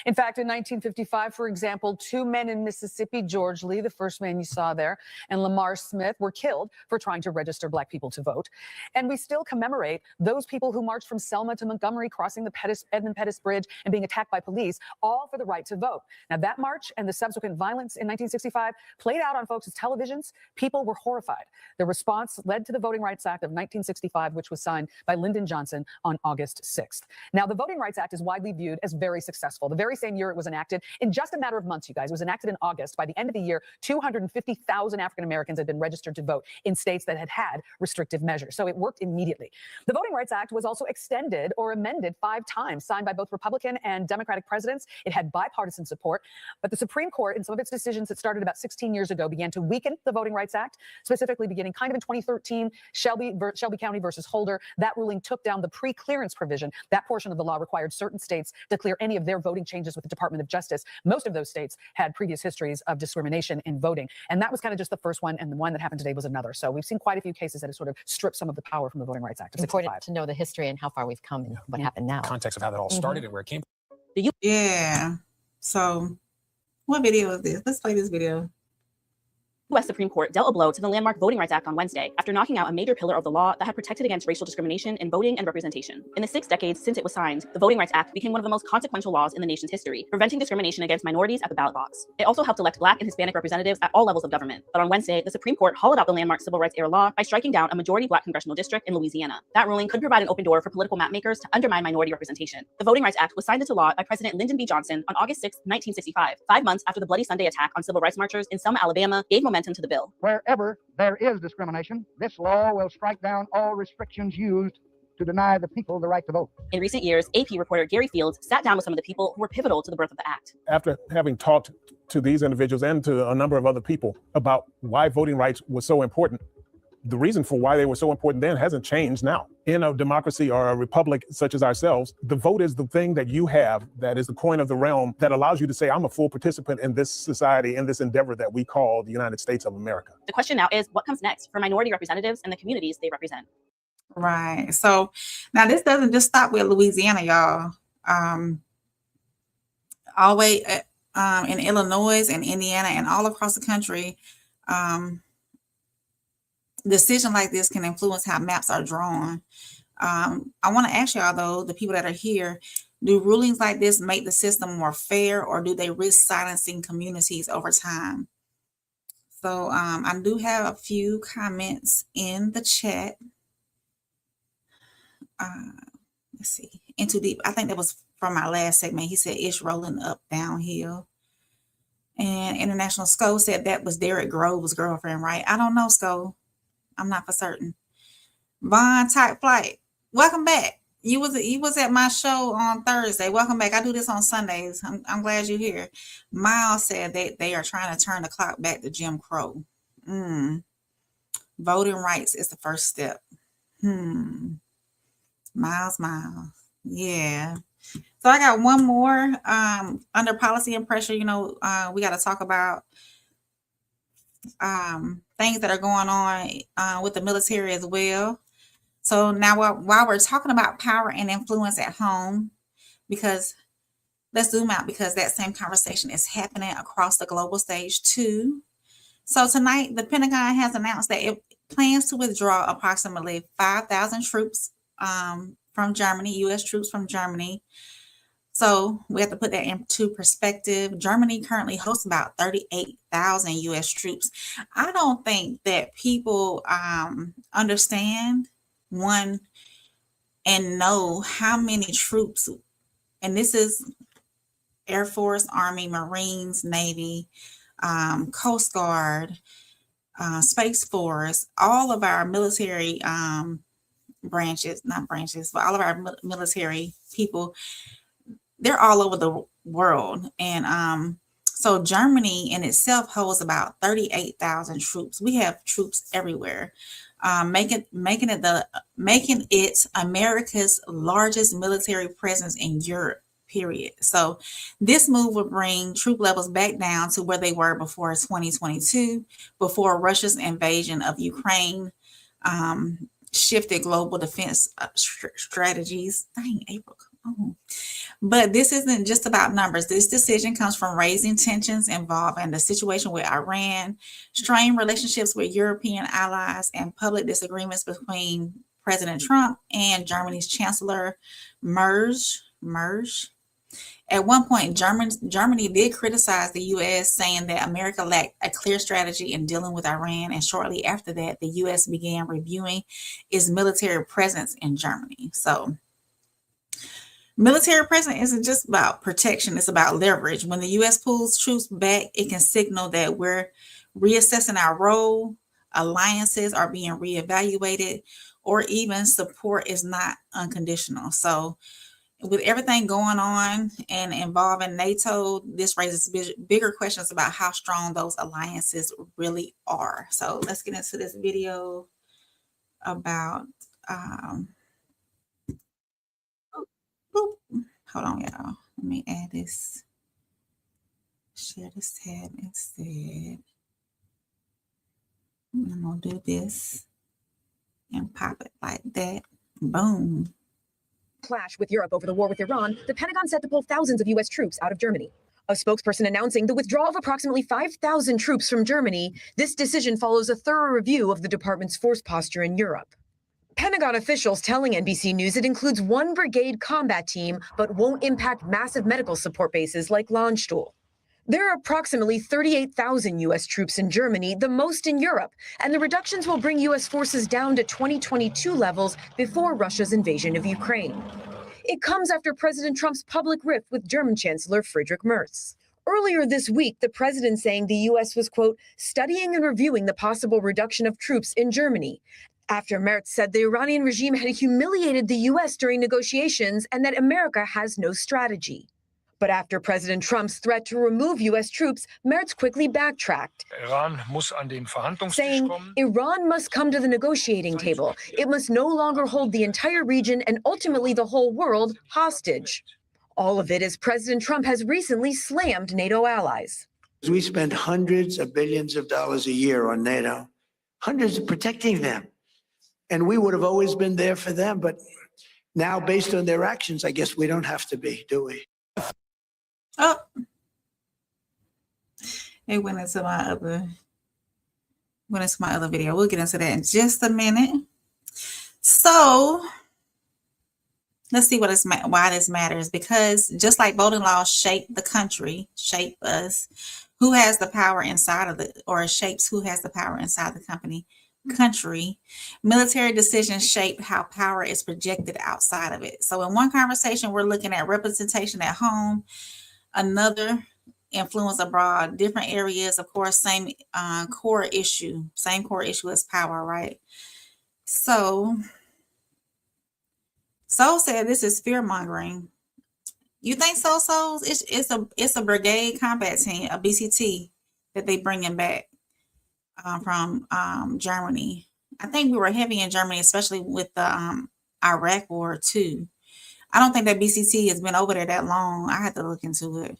In fact, in 1955, for example, two men in Mississippi, George Lee, the first man you saw there, and Lamar Smith, were killed for trying to register Black people to vote. And we still commemorate those people who marched from Selma to Montgomery, crossing the Edmund Pettus Bridge and being attacked by police, all for the right to vote. Now, that march and the subsequent violence in 1965 played out on folks' televisions. People were horrified. The response led to the Voting Rights Act of 1965, which was signed by Lyndon Johnson on August 6th. Now, the Voting Rights Act is widely viewed as very successful. The very same year it was enacted, in just a matter of months, you guys, it was enacted in August. By the end of the year, 250,000 African Americans had been registered to vote in states that had had restrictive measures. measures. So it worked immediately. The Voting Rights Act was also extended or amended 5 times, signed by both Republican and Democratic presidents. It had bipartisan support, but the Supreme Court, in some of its decisions that started about 16 years ago, began to weaken the Voting Rights Act, specifically beginning kind of in 2013, Shelby County versus Holder. That ruling took down the pre-clearance provision. That portion of the law required certain states to clear any of their voting changes with the Department of Justice. Most of those states had previous histories of discrimination in voting. And that was kind of just the first one. And the one that happened today was another. So we've seen quite a few cases that have sort of stripped some of the power from the Voting Rights Act. It's important to know the history and how far we've come and what happened now. Context of how that all started and where it came from. Yeah. So what video is this? Let's play this video. U.S. Supreme Court dealt a blow to the landmark Voting Rights Act on Wednesday after knocking out a major pillar of the law that had protected against racial discrimination in voting and representation. In the 6 decades since it was signed, the Voting Rights Act became one of the most consequential laws in the nation's history, preventing discrimination against minorities at the ballot box. It also helped elect Black and Hispanic representatives at all levels of government. But on Wednesday, the Supreme Court hollowed out the landmark civil rights era law by striking down a majority Black congressional district in Louisiana. That ruling could provide an open door for political mapmakers to undermine minority representation. The Voting Rights Act was signed into law by President Lyndon B. Johnson on August 6, 1965, 5 months after the Bloody Sunday attack on civil rights marchers in Selma, Alabama, gave momentum to the bill. Wherever there is discrimination, this law will strike down all restrictions used to deny the people the right to vote. In recent years, AP reporter Gary Fields sat down with some of the people who were pivotal to the birth of the act. After having talked to these individuals and to a number of other people about why voting rights was so important, the reason for why they were so important then hasn't changed now. In a democracy or a republic such as ourselves, the vote is the thing that you have that is the coin of the realm that allows you to say, I'm a full participant in this society, in this endeavor that we call the United States of America. The question now is, what comes next for minority representatives and the communities they represent? Right. So now this doesn't just stop with Louisiana, y'all. All the way in Illinois and Indiana and all across the country, decision like this can influence how maps are drawn. I want to ask y'all, though, the people that are here, do rulings like this make the system more fair, or do they risk silencing communities over time? So I do have a few comments in the chat. Let's see. Into Deep. I think that was from my last segment. He said it's rolling up downhill. And International Sco said that was Derek Grove's girlfriend, right? I don't know, Sco. I'm not for certain. Vaughn Type Flight, welcome back. You was at my show on Thursday. Welcome back. I do this on Sundays. I'm glad you're here. Miles said that they are trying to turn the clock back to Jim Crow. Voting rights is the first step. Miles. Yeah. So I got one more under policy and pressure. You know, we got to talk about things that are going on with the military as well. So now while we're talking about power and influence at home, because let's zoom out, because that same conversation is happening across the global stage too. So tonight, the Pentagon has announced that it plans to withdraw approximately 5,000 troops from Germany, U.S. troops from Germany. So we have to put that into perspective. Germany currently hosts about 38,000 U.S. troops. I don't think that people understand, one, and know how many troops, and this is Air Force, Army, Marines, Navy, Coast Guard, Space Force, all of our military branches, not branches, but all of our military people, they're all over the world. And so Germany in itself holds about 38,000 troops. We have troops everywhere, making it America's largest military presence in Europe, period. So this move would bring troop levels back down to where they were before 2022, before Russia's invasion of Ukraine shifted global defense strategies. Dang, April. Oh. But this isn't just about numbers. This decision comes from raising tensions involving the situation with Iran, strained relationships with European allies, and public disagreements between President Trump and Germany's Chancellor Merz. At one point, Germany did criticize the U.S., saying that America lacked a clear strategy in dealing with Iran. And shortly after that, the U.S. began reviewing its military presence in Germany. So military presence isn't just about protection, it's about leverage. When the U.S. pulls troops back, it can signal that we're reassessing our role, alliances are being reevaluated, or even support is not unconditional. So with everything going on and involving NATO, this raises bigger questions about how strong those alliances really are. So let's get into this video about, hold on, y'all. Let me add this. Share this tab instead. I'm gonna do this and pop it like that. Boom. Clash with Europe over the war with Iran, the Pentagon set to pull thousands of U.S. troops out of Germany. A spokesperson announcing the withdrawal of approximately 5,000 troops from Germany. This decision follows a thorough review of the department's force posture in Europe. Pentagon officials telling NBC News it includes one brigade combat team, but won't impact massive medical support bases like Landstuhl. There are approximately 38,000 U.S. troops in Germany, the most in Europe, and the reductions will bring U.S. forces down to 2022 levels before Russia's invasion of Ukraine. It comes after President Trump's public rift with German Chancellor Friedrich Merz. Earlier this week, the president saying the U.S. was, quote, studying and reviewing the possible reduction of troops in Germany, after Merz said the Iranian regime had humiliated the U.S. during negotiations and that America has no strategy. But after President Trump's threat to remove U.S. troops, Merz quickly backtracked, saying Iran must come to the negotiating table. It must no longer hold the entire region and ultimately the whole world hostage. All of it as President Trump has recently slammed NATO allies. We spend hundreds of billions of dollars a year on NATO, hundreds of protecting them. And we would have always been there for them. But now, based on their actions, I guess we don't have to be, do we? Oh, it went into my other video. We'll get into that in just a minute. So let's see why this matters. Because just like voting laws shape the country, shape us, who has the power inside of it, or shapes who has the power inside the country, military decisions shape how power is projected outside of it. So in one conversation, we're looking at representation at home, another influence abroad, different areas, of course, same core issue as power, right? So Soul said this is fear mongering. You think so, Souls? It's a brigade combat team, a BCT, that they bringing back from Germany. I think we were heavy in Germany, especially with the Iraq War too. I don't think that BCT has been over there that long. I had to look into it.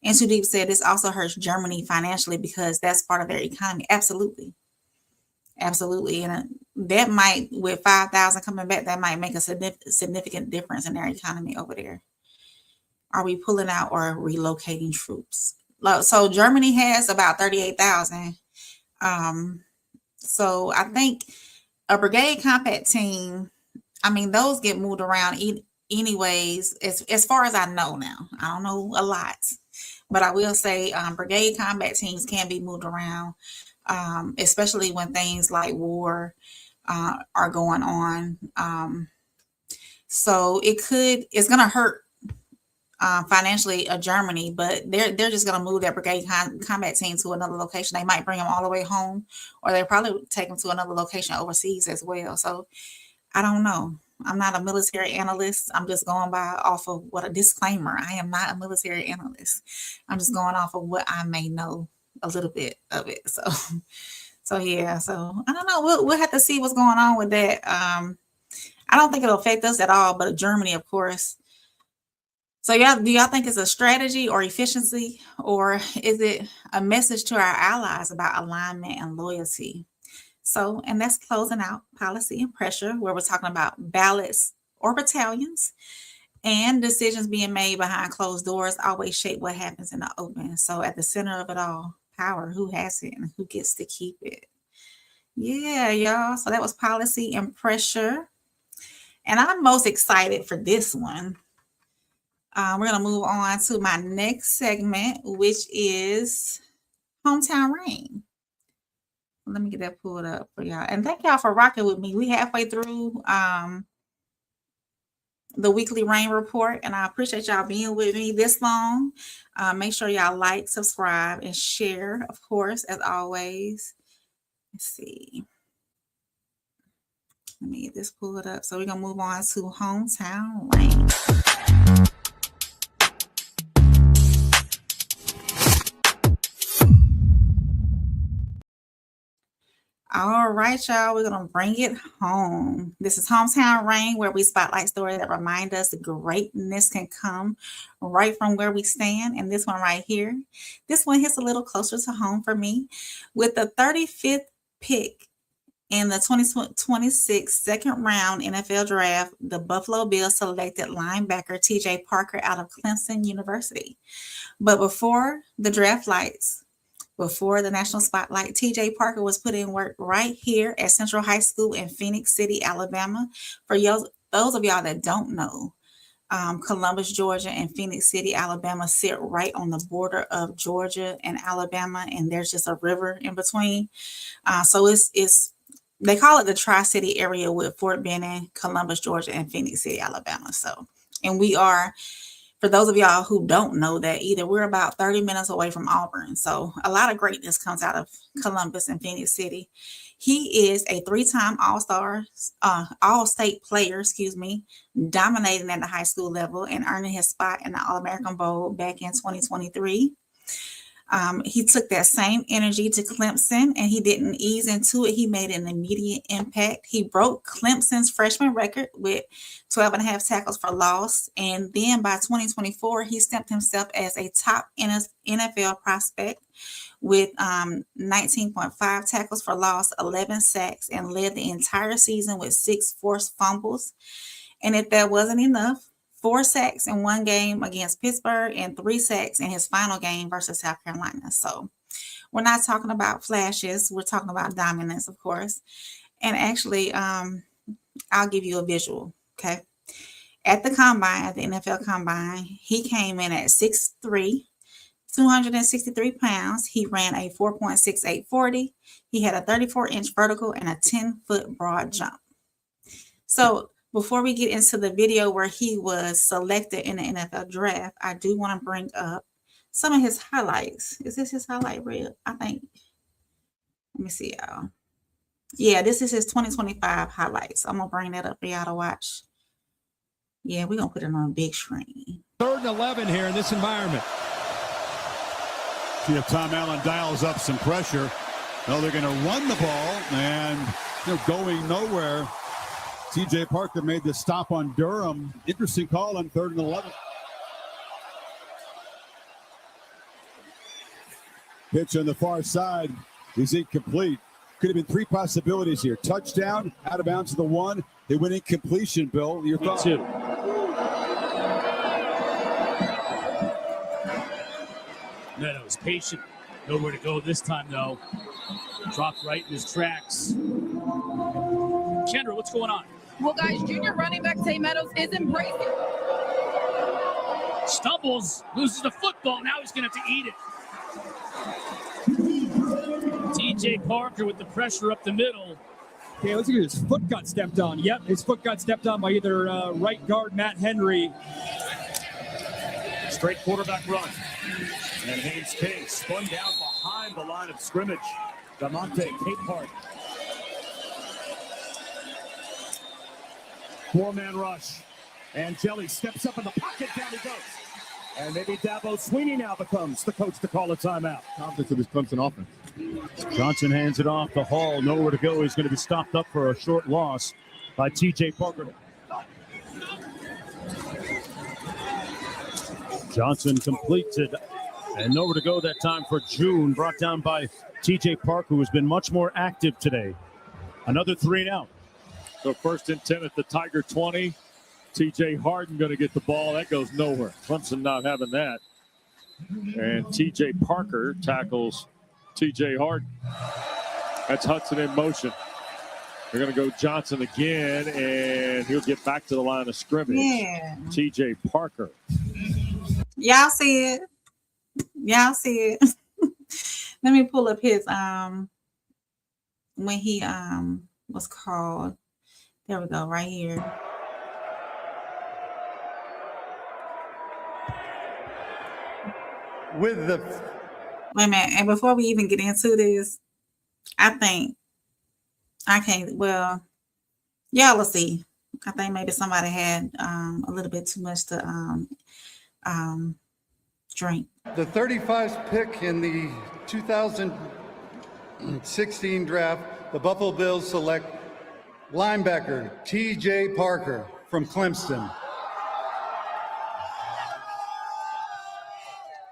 And Too Deep said this also hurts Germany financially because that's part of their economy. Absolutely. Absolutely. And that might, with 5,000 coming back, that might make a significant difference in their economy over there. Are we pulling out or relocating troops? So Germany has about 38,000. So I think a brigade combat team, I mean, those get moved around anyways, as far as I know now. I don't know a lot, but I will say brigade combat teams can be moved around, especially when things like war are going on. So it's going to hurt financially Germany, but they're just going to move their brigade combat team to another location. They might bring them all the way home, or they probably take them to another location overseas as well. So I don't know. I'm not a military analyst. I'm just going off of what a disclaimer. I am not a military analyst. I'm just going off of what I may know a little bit of it. So yeah. So I don't know. We'll have to see what's going on with that. I don't think it'll affect us at all, but Germany, of course. So do y'all think it's a strategy or efficiency, or is it a message to our allies about alignment and loyalty? So, and that's closing out policy and pressure, where we're talking about ballots or battalions, and decisions being made behind closed doors always shape what happens in the open. So at the center of it all, power, who has it and who gets to keep it. Yeah, y'all. So that was policy and pressure. And I'm most excited for this one. We're going to move on to my next segment, which is Hometown Rain. Let me get that pulled up for y'all. And thank y'all for rocking with me. We halfway through the weekly rain report, and I appreciate y'all being with me this long. Make sure y'all like, subscribe, and share, of course, as always. Let's see. Let me get this pulled up. So we're going to move on to Hometown Rain. All right, y'all, we're going to bring it home. This is Hometown Rain, where we spotlight stories that remind us that greatness can come right from where we stand. And this one right here, this one hits a little closer to home for me. With the 35th pick in the 2026 second round NFL draft, the Buffalo Bills selected linebacker TJ Parker out of Clemson University. But before the draft lights, before the national spotlight, TJ Parker was put in work right here at Central High School in Phoenix City, Alabama. For those of y'all that don't know, Columbus, Georgia, and Phoenix City, Alabama sit right on the border of Georgia and Alabama, and there's just a river in between. So it's they call it the Tri-City area with Fort Benning, Columbus, Georgia, and Phoenix City, Alabama. So, and we are, for those of y'all who don't know that either, we're about 30 minutes away from Auburn. So a lot of greatness comes out of Columbus and Phoenix City. He is a 3-time all-state player, dominating at the high school level and earning his spot in the All-American Bowl back in 2023. He took that same energy to Clemson, and he didn't ease into it. He made an immediate impact. He broke Clemson's freshman record with 12.5 tackles for loss. And then by 2024, he stamped himself as a top NFL prospect with 19.5 tackles for loss, 11 sacks, and led the entire season with 6 forced fumbles. And if that wasn't enough, 4 sacks in one game against Pittsburgh and 3 sacks in his final game versus South Carolina. So we're not talking about flashes. We're talking about dominance, of course. And actually, I'll give you a visual, okay? At the combine, at the NFL combine, he came in at 6'3", 263 pounds. He ran a 4.68 40. He had a 34-inch vertical and a 10-foot broad jump. So before we get into the video where he was selected in the NFL draft, I do want to bring up some of his highlights. Is this his highlight reel? I think. Let me see, y'all. Yeah, this is his 2025 highlights. I'm going to bring that up for y'all to watch. Yeah, we're going to put it on a big screen. 3rd and 11 here in this environment. See if Tom Allen dials up some pressure. No, they're going to run the ball, and they're going nowhere. TJ Parker made the stop on Durham. Interesting call on 3rd and 11. Pitch on the far side is incomplete. Could have been 3 possibilities here. Touchdown, out of bounds to the 1. They went incompletion, Bill. Your thoughts? 2. Meadows patient. Nowhere to go this time, though. Dropped right in his tracks. Kendra, what's going on? Well, guys, junior running back Tay Meadows is embracing. Stumbles, loses the football. Now he's going to have to eat it. TJ Parker with the pressure up the middle. Okay, let's see if his foot got stepped on. Yep, his foot got stepped on by either right guard Matt Henry. Straight quarterback run. And Haynes King spun down behind the line of scrimmage. DeMonte Capehart. 4-man rush. And Jelly steps up in the pocket. Down he goes. And maybe Dabo Sweeney now becomes the coach to call a timeout. Confidence of this Clemson offense. Johnson hands it off to Hall. Nowhere to go. He's going to be stopped up for a short loss by TJ Parker. Johnson completed. And nowhere to go that time for June. Brought down by TJ Parker, who has been much more active today. Another 3 and out. So 1st and 10 at the Tiger 20. TJ Harden going to get the ball. That goes nowhere. Clemson not having that. And TJ Parker tackles TJ Harden. That's Hudson in motion. They're going to go Johnson again, and he'll get back to the line of scrimmage. Yeah. TJ Parker. Y'all see it. Y'all see it. Let me pull up his when he was called. There we go, right here. With the wait a minute, and before we even get into this, I think I can't. Well, y'all will see. I think maybe somebody had a little bit too much to drink. The 35th pick in the 2016 draft, the Buffalo Bills select linebacker T.J. Parker from Clemson.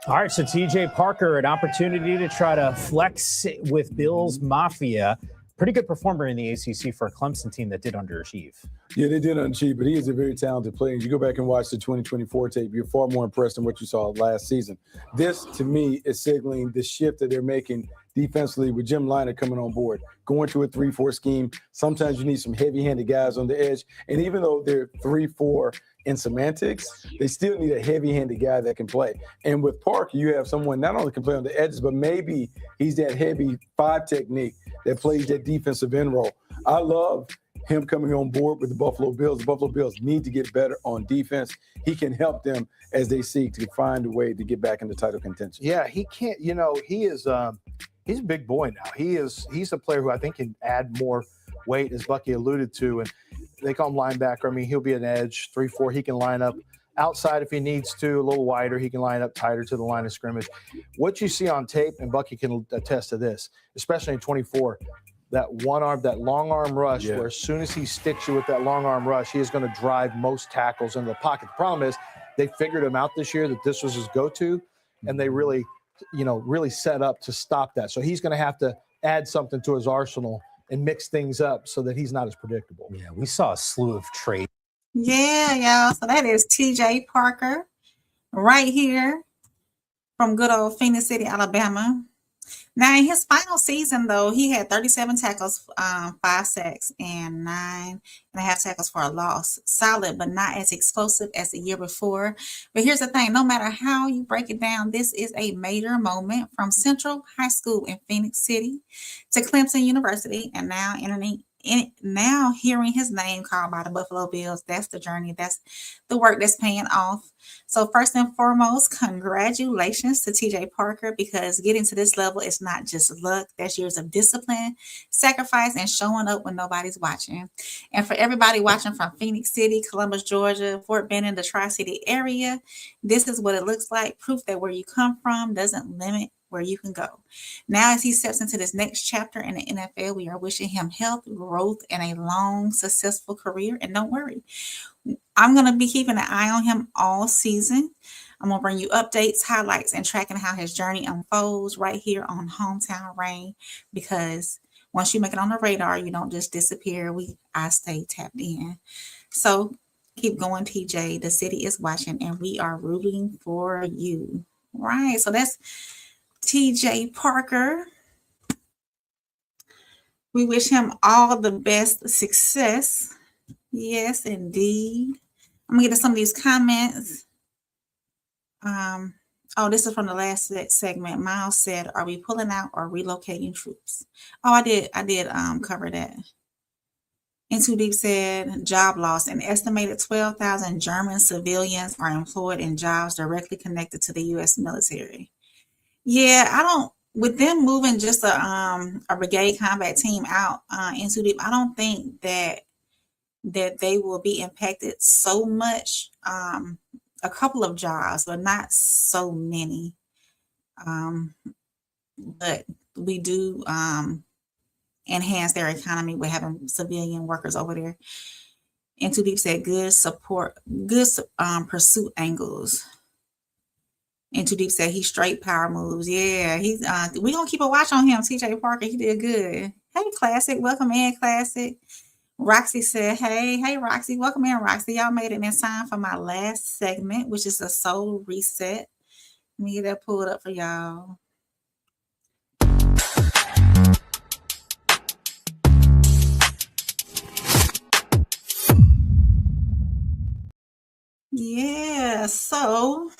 All right, so TJ Parker, an opportunity to try to flex with Bills Mafia. Pretty good performer in the ACC for a Clemson team that did underachieve. Yeah, they did underachieve, but he is a very talented player. You go back and watch the 2024 tape, you're far more impressed than what you saw last season. This, to me, is signaling the shift that they're making defensively with Jim Liner coming on board, going to a 3-4 scheme. Sometimes you need some heavy-handed guys on the edge. And even though they're 3-4 in semantics, they still need a heavy-handed guy that can play. And with Parker, you have someone not only can play on the edges, but maybe he's that heavy 5 technique that plays that defensive end role. I love him coming on board with the Buffalo Bills. The Buffalo Bills need to get better on defense. He can help them as they seek to find a way to get back into title contention. Yeah, he can't, he is he's a big boy now. He's a player who I think can add more weight, as Bucky alluded to, and they call him linebacker. I mean, he'll be an edge, 3-4. He can line up outside if he needs to, a little wider. He can line up tighter to the line of scrimmage. What you see on tape, and Bucky can attest to this, especially in 24, that long arm rush, where as soon as he sticks you with that long arm rush, he is going to drive most tackles into the pocket. The problem is they figured him out this year that this was his go-to, and they really set up to stop that. So he's going to have to add something to his arsenal and mix things up so that he's not as predictable. Yeah, we saw a slew of trades. Yeah, y'all. So that is TJ Parker right here from good old Phoenix City, Alabama. Now, in his final season, though, he had 37 tackles, 5 sacks, and 9.5 tackles for a loss. Solid, but not as explosive as the year before. But here's the thing. No matter how you break it down, this is a major moment from Central High School in Phoenix City to Clemson University, and now hearing his name called by the Buffalo Bills. That's the journey. That's the work that's paying off. So first and foremost, congratulations to TJ Parker, because getting to this level is not just luck. That's years of discipline, sacrifice, and showing up when nobody's watching. And for everybody watching from Phoenix City, Columbus, Georgia, Fort Benning, the Tri-City area, this is what it looks like. Proof that where you come from doesn't limit where you can go. Now, as he steps into this next chapter in the NFL, we are wishing him health, growth, and a long, successful career. And don't worry, I'm going to be keeping an eye on him all season. I'm going to bring you updates, highlights, and tracking how his journey unfolds right here on Hometown Reign, because once you make it on the radar, you don't just disappear. I stay tapped in. So keep going, TJ. The city is watching, and we are rooting for you. Right. So that's TJ Parker. We wish him all the best success. Yes, indeed. I'm gonna get to some of these comments. This is from the last segment. Miles said, "Are we pulling out or relocating troops?" Oh, I did cover that. And Too Deep said, "Job loss. An estimated 12,000 German civilians are employed in jobs directly connected to the U.S. military." Yeah, with them moving just a brigade combat team out into deep, I don't think that they will be impacted so much. A couple of jobs, but not so many. But we do enhance their economy with having civilian workers over there. And Too Deep said, good pursuit angles. And Too Deep said he straight power moves. Yeah, he's we're gonna keep a watch on him. TJ Parker, he did good. Hey, Classic, welcome in, Classic. Roxy said, hey, Roxy, welcome in, Roxy. Y'all made it in time for my last segment, which is a soul reset. Let me get that pulled up for y'all. Yeah, so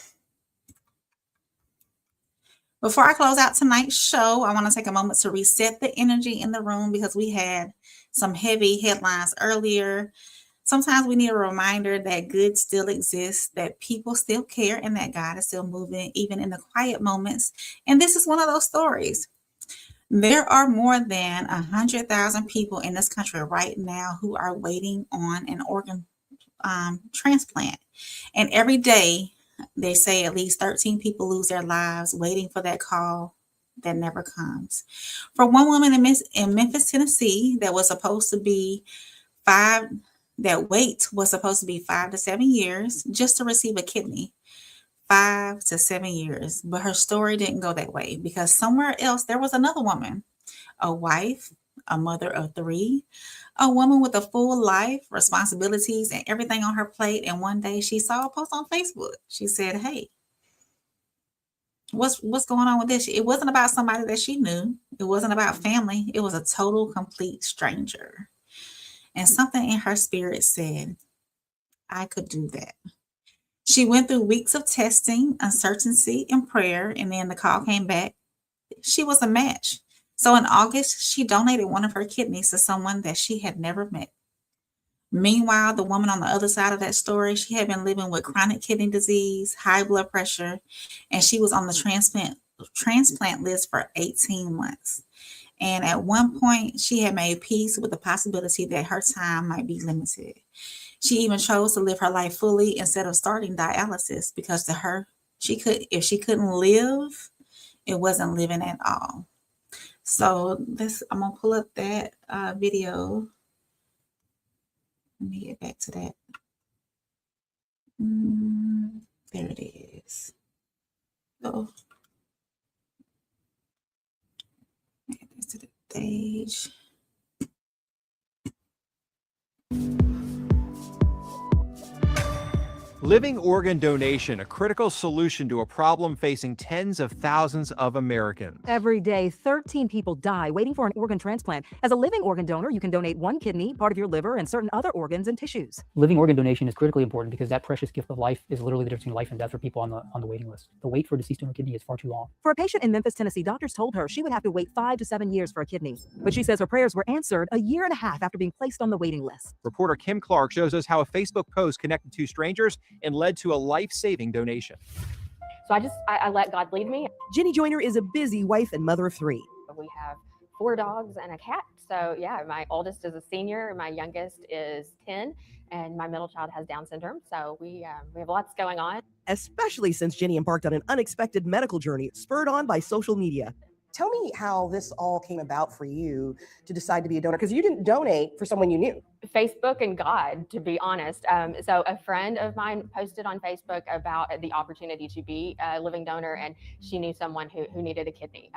before I close out tonight's show, I want to take a moment to reset the energy in the room, because we had some heavy headlines earlier. Sometimes we need a reminder that good still exists, that people still care, and that God is still moving even in the quiet moments. And this is one of those stories. There are more than 100,000 people in this country right now who are waiting on an organ transplant. And every day, they say at least 13 people lose their lives waiting for that call that never comes. For one woman in Memphis, Tennessee, that wait was supposed to be 5 to 7 years just to receive a kidney. 5 to 7 years. But her story didn't go that way because somewhere else there was another woman, a wife, a mother of 3, a woman with a full life, responsibilities, and everything on her plate. And one day she saw a post on Facebook. She said, "Hey, what's going on with this?" It wasn't about somebody that she knew. It wasn't about family. It was a total, complete stranger. And something in her spirit said, I could do that. She went through weeks of testing, uncertainty, and prayer, and then the call came back. She was a match. So in August, she donated one of her kidneys to someone that she had never met. Meanwhile, the woman on the other side of that story, she had been living with chronic kidney disease, high blood pressure, and she was on the transplant list for 18 months. And at one point, she had made peace with the possibility that her time might be limited. She even chose to live her life fully instead of starting dialysis because to her, if she couldn't live, it wasn't living at all. So I'm gonna pull up that video. Let me get back to that. There it is. So, add this to the page. Living organ donation, a critical solution to a problem facing tens of thousands of Americans. Every day, 13 people die waiting for an organ transplant. As a living organ donor, you can donate 1 kidney, part of your liver, and certain other organs and tissues. Living organ donation is critically important because that precious gift of life is literally the difference between life and death for people on the waiting list. The wait for a deceased donor kidney is far too long. For a patient in Memphis, Tennessee, doctors told her she would have to wait 5 to 7 years for a kidney. But she says her prayers were answered a year and a half after being placed on the waiting list. Reporter Kim Clark shows us how a Facebook post connected 2 strangers and led to a life-saving donation. So I let God lead me. Jenny Joyner is a busy wife and mother of 3. We have 4 dogs and a cat. So yeah, my oldest is a senior, my youngest is 10, and my middle child has Down syndrome. So we have lots going on. Especially since Jenny embarked on an unexpected medical journey spurred on by social media. Tell me how this all came about for you to decide to be a donor, because you didn't donate for someone you knew. Facebook and God, to be honest. So a friend of mine posted on Facebook about the opportunity to be a living donor, and she knew someone who needed a kidney.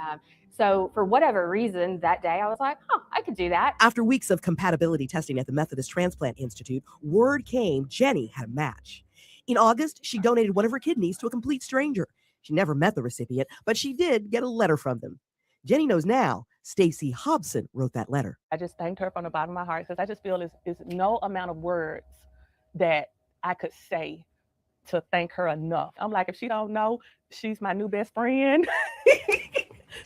So for whatever reason, that day I was like, I could do that. After weeks of compatibility testing at the Methodist Transplant Institute, word came Jenny had a match. In August, she donated one of her kidneys to a complete stranger. She never met the recipient, but she did get a letter from them. Jenny knows now Stacy Hobson wrote that letter. I just thanked her from the bottom of my heart because I just feel it's no amount of words that I could say to thank her enough. I'm like, if she don't know, she's my new best friend.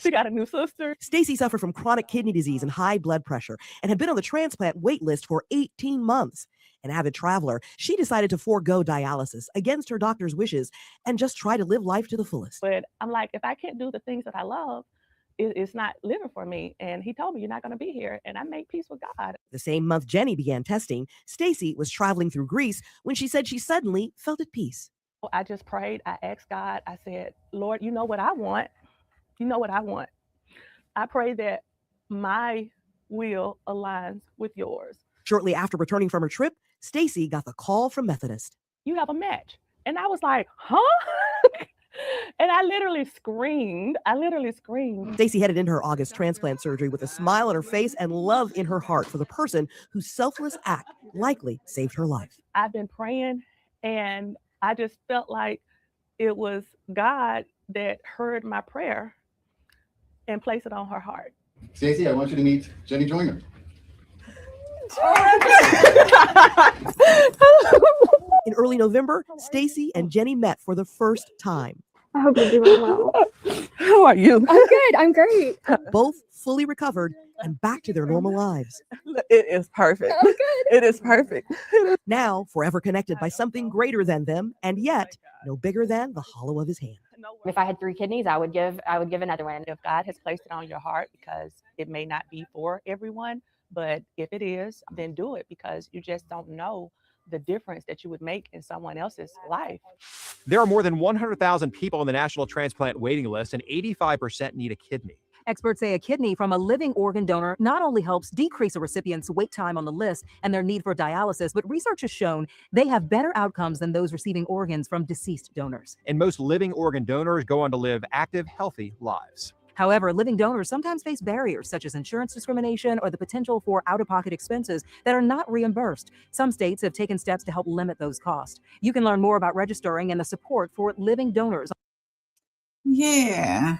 She got a new sister. Stacy suffered from chronic kidney disease and high blood pressure and had been on the transplant wait list for 18 months. An avid traveler, she decided to forego dialysis against her doctor's wishes and just try to live life to the fullest. But I'm like, if I can't do the things that I love, it's not living for me. And he told me, you're not going to be here. And I made peace with God. The same month Jenny began testing, Stacy was traveling through Greece when she said she suddenly felt at peace. I just prayed. I asked God. I said, Lord, you know what I want. You know what I want. I pray that my will aligns with yours. Shortly after returning from her trip, Stacy got the call from Methodist. You have a match. And I was like, huh? And I literally screamed. Stacy headed into her August transplant surgery with a smile on her face and love in her heart for the person whose selfless act likely saved her life. I've been praying, and I just felt like it was God that heard my prayer and placed it on her heart. Stacy, I want you to meet Jenny Joyner. In early November, Stacy and Jenny met for the first time. I hope you're doing well. How are you? Okay. good. I'm great. Both fully recovered and back to their normal lives. It is perfect. Oh, good. It is perfect. Now forever connected by something greater than them, and yet no bigger than the hollow of his hand. If I had 3 kidneys, I would give another one. If God has placed it on your heart, because it may not be for everyone, but if it is, then do it, because you just don't know the difference that you would make in someone else's life. There are more than 100,000 people on the national transplant waiting list, and 85% need a kidney. Experts say a kidney from a living organ donor not only helps decrease a recipient's wait time on the list and their need for dialysis, but research has shown they have better outcomes than those receiving organs from deceased donors. And most living organ donors go on to live active, healthy lives. However, living donors sometimes face barriers such as insurance discrimination or the potential for out-of-pocket expenses that are not reimbursed. Some states have taken steps to help limit those costs. You can learn more about registering and the support for living donors. Yeah.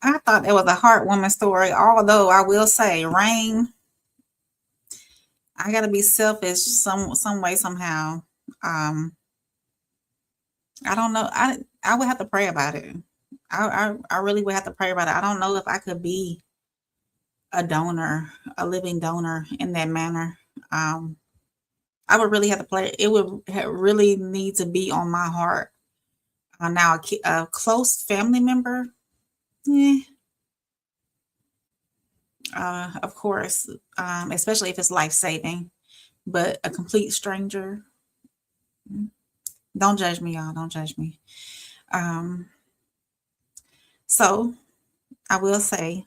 I thought that was a heartwarming story, although I will say, Rain, I gotta be selfish some way, somehow. I don't know. I would have to pray about it. I really would have to pray about it. I don't know if I could be a donor, a living donor in that manner. I would really have to play. It would really need to be on my heart. Now, a close family member, of course, especially if it's life-saving, but a complete stranger, don't judge me, y'all. Don't judge me. So I will say,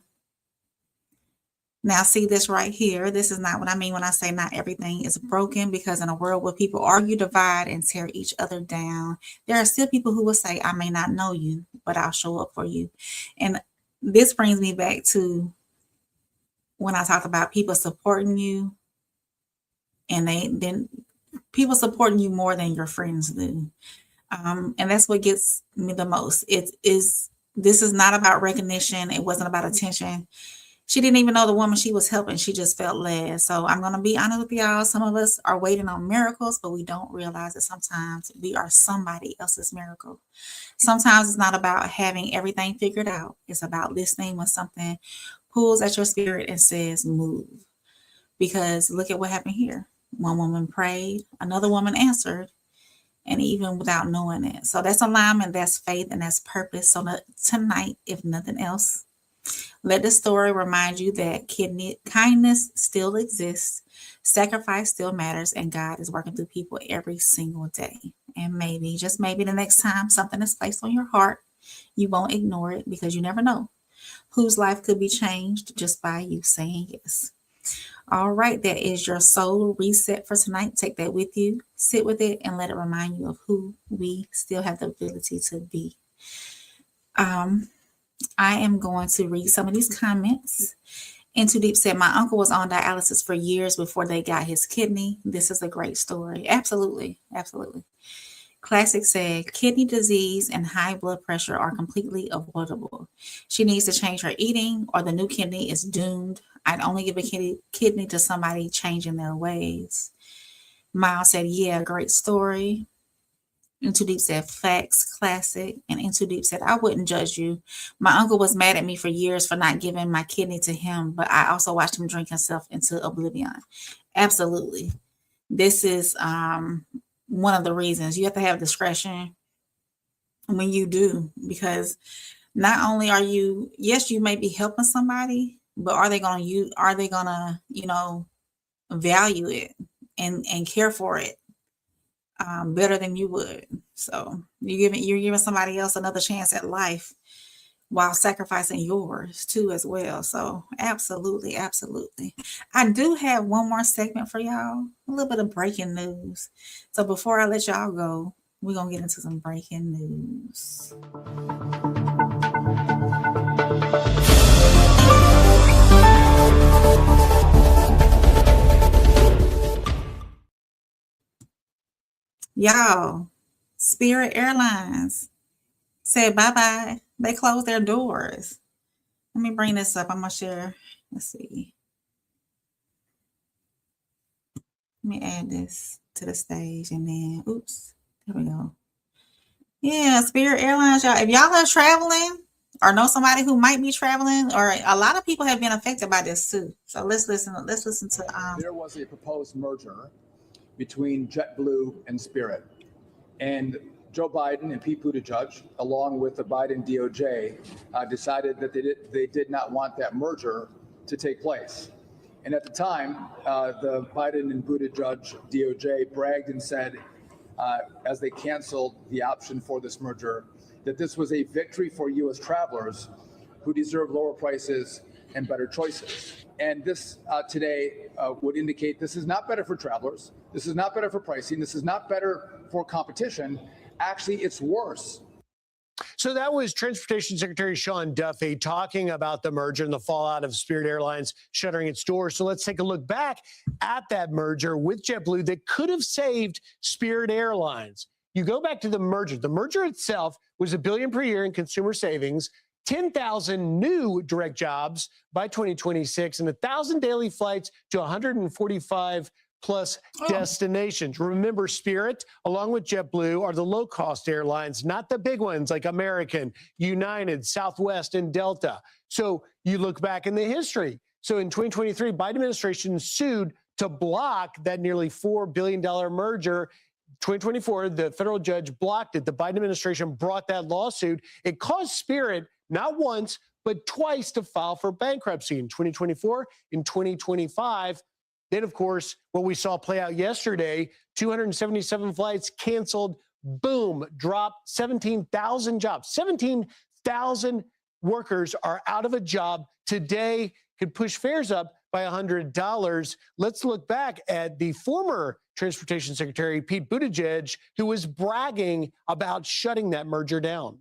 now see this right here. This is not what I mean when I say not everything is broken, because in a world where people argue, divide, and tear each other down, there are still people who will say, I may not know you, but I'll show up for you. And this brings me back to when I talked about people supporting you, and then people supporting you more than your friends do. And that's what gets me the most. This is not about recognition. It wasn't about attention. She didn't even know the woman she was helping. She just felt led. So I'm going to be honest with y'all. Some of us are waiting on miracles, but we don't realize that sometimes we are somebody else's miracle. Sometimes it's not about having everything figured out. It's about listening when something pulls at your spirit and says, move. Because look at what happened here. One woman prayed, another woman answered, and even without knowing it. So that's alignment, that's faith, and that's purpose. So tonight, if nothing else, let the story remind you that kindness still exists, sacrifice still matters, and God is working through people every single day. And maybe, just maybe, the next time something is placed on your heart, you won't ignore it, because you never know whose life could be changed just by you saying yes. All right, that is your soul reset for tonight. Take that with you, sit with it, and let it remind you of who we still have the ability to be. I am going to read some of these comments. Into Deep said, my uncle was on dialysis for years before they got his kidney. This is a great story. Absolutely. Absolutely. Classic said, kidney disease and high blood pressure are completely avoidable. She needs to change her eating, or the new kidney is doomed. I'd only give a kidney to somebody changing their ways. Miles said, yeah, great story. Into Deep said, facts, classic. And Into Deep said, I wouldn't judge you. My uncle was mad at me for years for not giving my kidney to him, but I also watched him drink himself into oblivion. Absolutely. This is one of the reasons you have to have discretion when you do, because not only are you, yes, you may be helping somebody, but are they going to, value it and care for it better than you would? So you're giving somebody else another chance at life while sacrificing yours too as well. So absolutely, absolutely. I do have one more segment for y'all, a little bit of breaking news. So before I let y'all go, we're going to get into some breaking news. Y'all, Spirit Airlines said bye-bye. They closed their doors. Let me bring this up. I'm going to share. Let's see. Let me add this to the stage and then, oops, there we go. Yeah, Spirit Airlines, y'all. If y'all are traveling or know somebody who might be traveling, or a lot of people have been affected by this too. So let's listen to There was a proposed merger between JetBlue and Spirit, and Joe Biden and Pete Buttigieg, along with the Biden DOJ, decided that they did not want that merger to take place. And at the time, the Biden and Buttigieg DOJ bragged and said, as they canceled the option for this merger, that this was a victory for U.S. travelers who deserve lower prices and better choices. And this today would indicate this is not better for travelers. This is not better for pricing. This is not better for competition. Actually, it's worse. So that was Transportation Secretary Sean Duffy talking about the merger and the fallout of Spirit Airlines shuttering its doors. So let's take a look back at that merger with JetBlue that could have saved Spirit Airlines. You go back to the merger. The merger itself was $1 billion per year in consumer savings, 10,000 new direct jobs by 2026, and 1,000 daily flights to 145 plus destinations. Remember, Spirit, along with JetBlue, are the low-cost airlines, not the big ones like American, United, Southwest, and Delta. So you look back in the history. So in 2023, Biden administration sued to block that nearly $4 billion merger. 2024, the federal judge blocked it. The Biden administration brought that lawsuit. It caused Spirit not once, but twice to file for bankruptcy in 2024, in 2025. Then, of course, what we saw play out yesterday, 277 flights canceled, boom, dropped 17,000 jobs. 17,000 workers are out of a job today, could push fares up by $100. Let's look back at the former Transportation Secretary, Pete Buttigieg, who was bragging about shutting that merger down.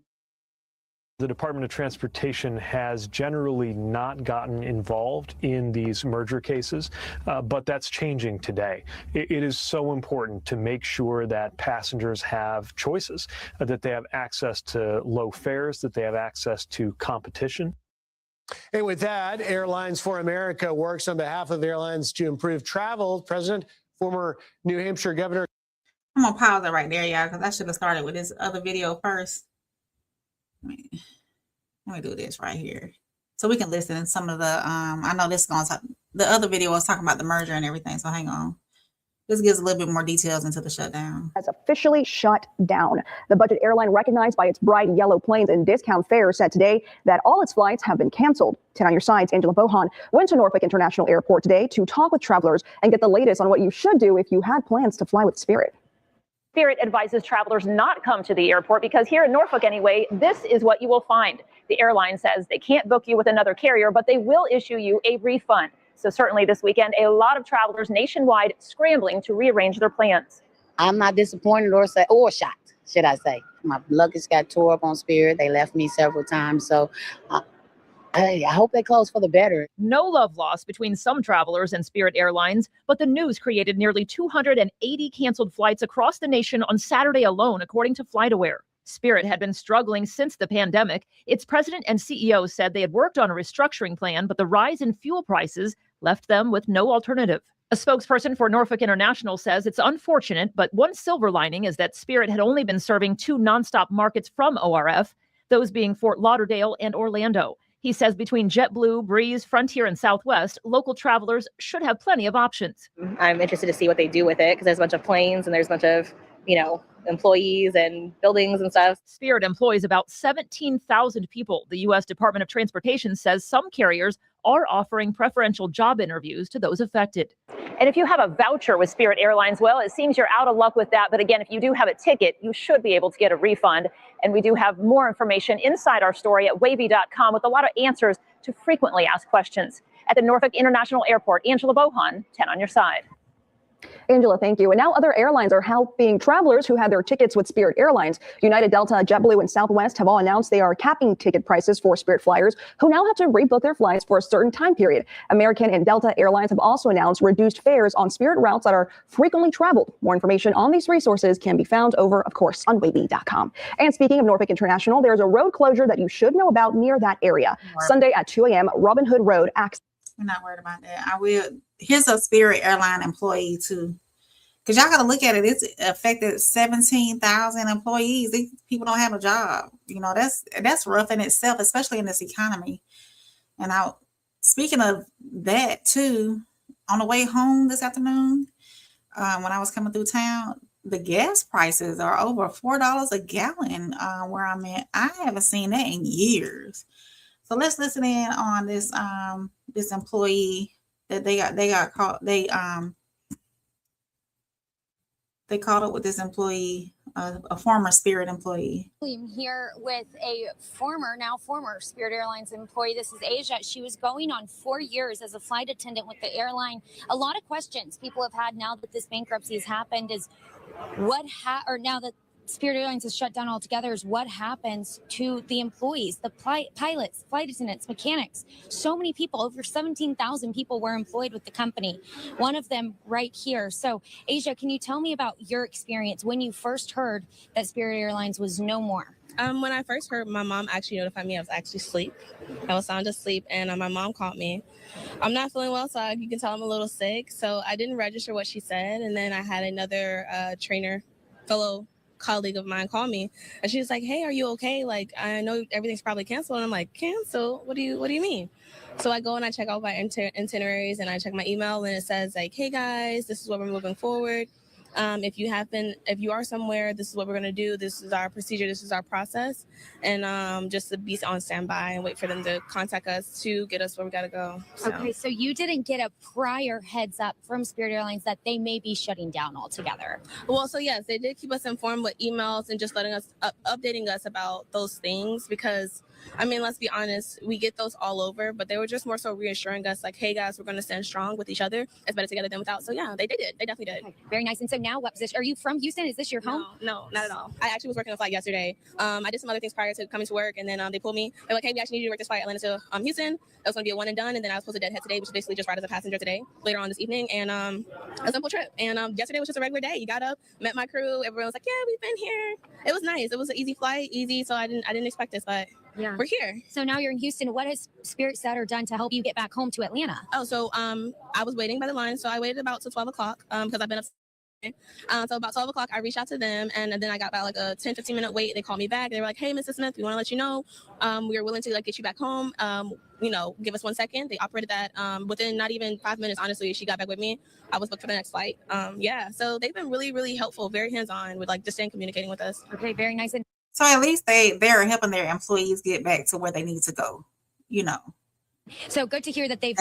The Department of Transportation has generally not gotten involved in these merger cases, but that's changing today. It is so important to make sure that passengers have choices, that they have access to low fares, that they have access to competition. And with that, Airlines for America works on behalf of airlines to improve travel. President, former New Hampshire governor. I'm going to pause it right there, y'all, because I should have started with this other video first. Let me do this right here so we can listen to some of the I know this is going to the other video was talking about the merger and everything, so hang on. This gives a little bit more details into the shutdown. Has officially shut down. The budget airline, recognized by its bright yellow planes and discount fares, said today that all its flights have been canceled. 10 on your sides, Angela Bohan went to Norfolk International Airport today to talk with travelers and get the latest on what you should do if you had plans to fly with Spirit. Spirit advises travelers not come to the airport because here in Norfolk anyway, this is what you will find. The airline says they can't book you with another carrier, but they will issue you a refund. So certainly this weekend, a lot of travelers nationwide scrambling to rearrange their plans. I'm not disappointed or shocked, should I say. My luggage got tore up on Spirit. They left me several times. So I hope they close for the better. No love lost between some travelers and Spirit Airlines, but the news created nearly 280 canceled flights across the nation on Saturday alone, according to FlightAware. Spirit had been struggling since the pandemic. Its president and CEO said they had worked on a restructuring plan, but the rise in fuel prices left them with no alternative. A spokesperson for Norfolk International says it's unfortunate, but one silver lining is that Spirit had only been serving 2 nonstop markets from ORF, those being Fort Lauderdale and Orlando. He says between JetBlue, Breeze, Frontier, and Southwest, local travelers should have plenty of options. I'm interested to see what they do with it because there's a bunch of planes and there's a bunch of, employees and buildings and stuff. Spirit employs about 17,000 people. The U.S. Department of Transportation says some carriers are offering preferential job interviews to those affected. And if you have a voucher with Spirit Airlines, well, it seems you're out of luck with that. But again, if you do have a ticket, you should be able to get a refund. And we do have more information inside our story at wavy.com with a lot of answers to frequently asked questions. At the Norfolk International Airport, Angela Bohan, 10 on your side. Angela, thank you. And now other airlines are helping travelers who had their tickets with Spirit Airlines. United, Delta, JetBlue, and Southwest have all announced they are capping ticket prices for Spirit flyers who now have to rebook their flights for a certain time period. American and Delta Airlines have also announced reduced fares on Spirit routes that are frequently traveled. More information on these resources can be found over, of course, on wavy.com. And speaking of Norfolk International, there's a road closure that you should know about near that area. Sunday at 2 a.m., Robin Hood Road acts. We're not worried about that. Here's a Spirit airline employee too, Because y'all got to look at it. It's affected 17,000 employees. These people don't have a job. You know, that's rough in itself, especially in this economy. And speaking of that too, on the way home this afternoon, when I was coming through town, the gas prices are over $4 a gallon where I'm at. I haven't seen that in years. So let's listen in on this this employee that they got caught. They caught up with this employee, a former Spirit employee. I'm here with a now former Spirit Airlines employee. This is Asia. She was going on 4 years as a flight attendant with the airline. A lot of questions people have had now that this bankruptcy has happened is or now that Spirit Airlines is shut down altogether, is what happens to the employees, the pilots, flight attendants, mechanics. So many people, over 17,000 people were employed with the company. One of them right here. So Asia, can you tell me about your experience when you first heard that Spirit Airlines was no more? When I first heard, my mom actually notified me I was actually asleep. I was sound asleep, and my mom called me. I'm not feeling well, so you can tell I'm a little sick. So I didn't register what she said, and then I had another fellow colleague of mine call me, and she was like, "Hey, are you okay? Like, I know everything's probably canceled." And I'm like, "Cancel? What do you mean?" So I go and I check all my itineraries, and I check my email, and it says like, "Hey guys, this is what we're moving forward. If you are somewhere, this is what we're going to do. This is our procedure. This is our process." And just to be on standby and wait for them to contact us to get us where we got to go. So. Okay, so you didn't get a prior heads up from Spirit Airlines that they may be shutting down altogether? Well, so yes, they did keep us informed with emails and just letting us, updating us about those things because, I mean, let's be honest, we get those all over, but they were just more so reassuring us like, hey guys, we're going to stand strong with each other. It's better together than without. So yeah, they did. They definitely did. Okay, very nice. And so now what position? Are you from Houston? Is this your home? No, not at all. I actually was working a flight yesterday. I did some other things prior to coming to work, and then they pulled me. They're like, hey, we actually need you to work this flight Atlanta to Houston. It was going to be a one and done, and then I was supposed to deadhead today, which is basically just ride as a passenger today, later on this evening, and a simple trip. And yesterday was just a regular day. You got up, met my crew. Everyone was like, yeah, we've been here. It was nice. It was an easy flight, so I didn't expect this, but yeah, we're here. So now you're in Houston. What has Spirit said or done to help you get back home to Atlanta? Oh, so I was waiting by the line, so I waited about till 12 o'clock because I've been up. So about 12 o'clock, I reached out to them, and then I got about like a 10-15 minute wait. They called me back. They were like, hey, Mrs. Smith, we want to let you know we are willing to get you back home. Give us 1 second. They operated that within not even 5 minutes. Honestly, she got back with me. I was booked for the next flight. So they've been really, really helpful, very hands-on with like just staying communicating with us. Okay, very nice. So at least they're helping their employees get back to where they need to go, So good to hear that they've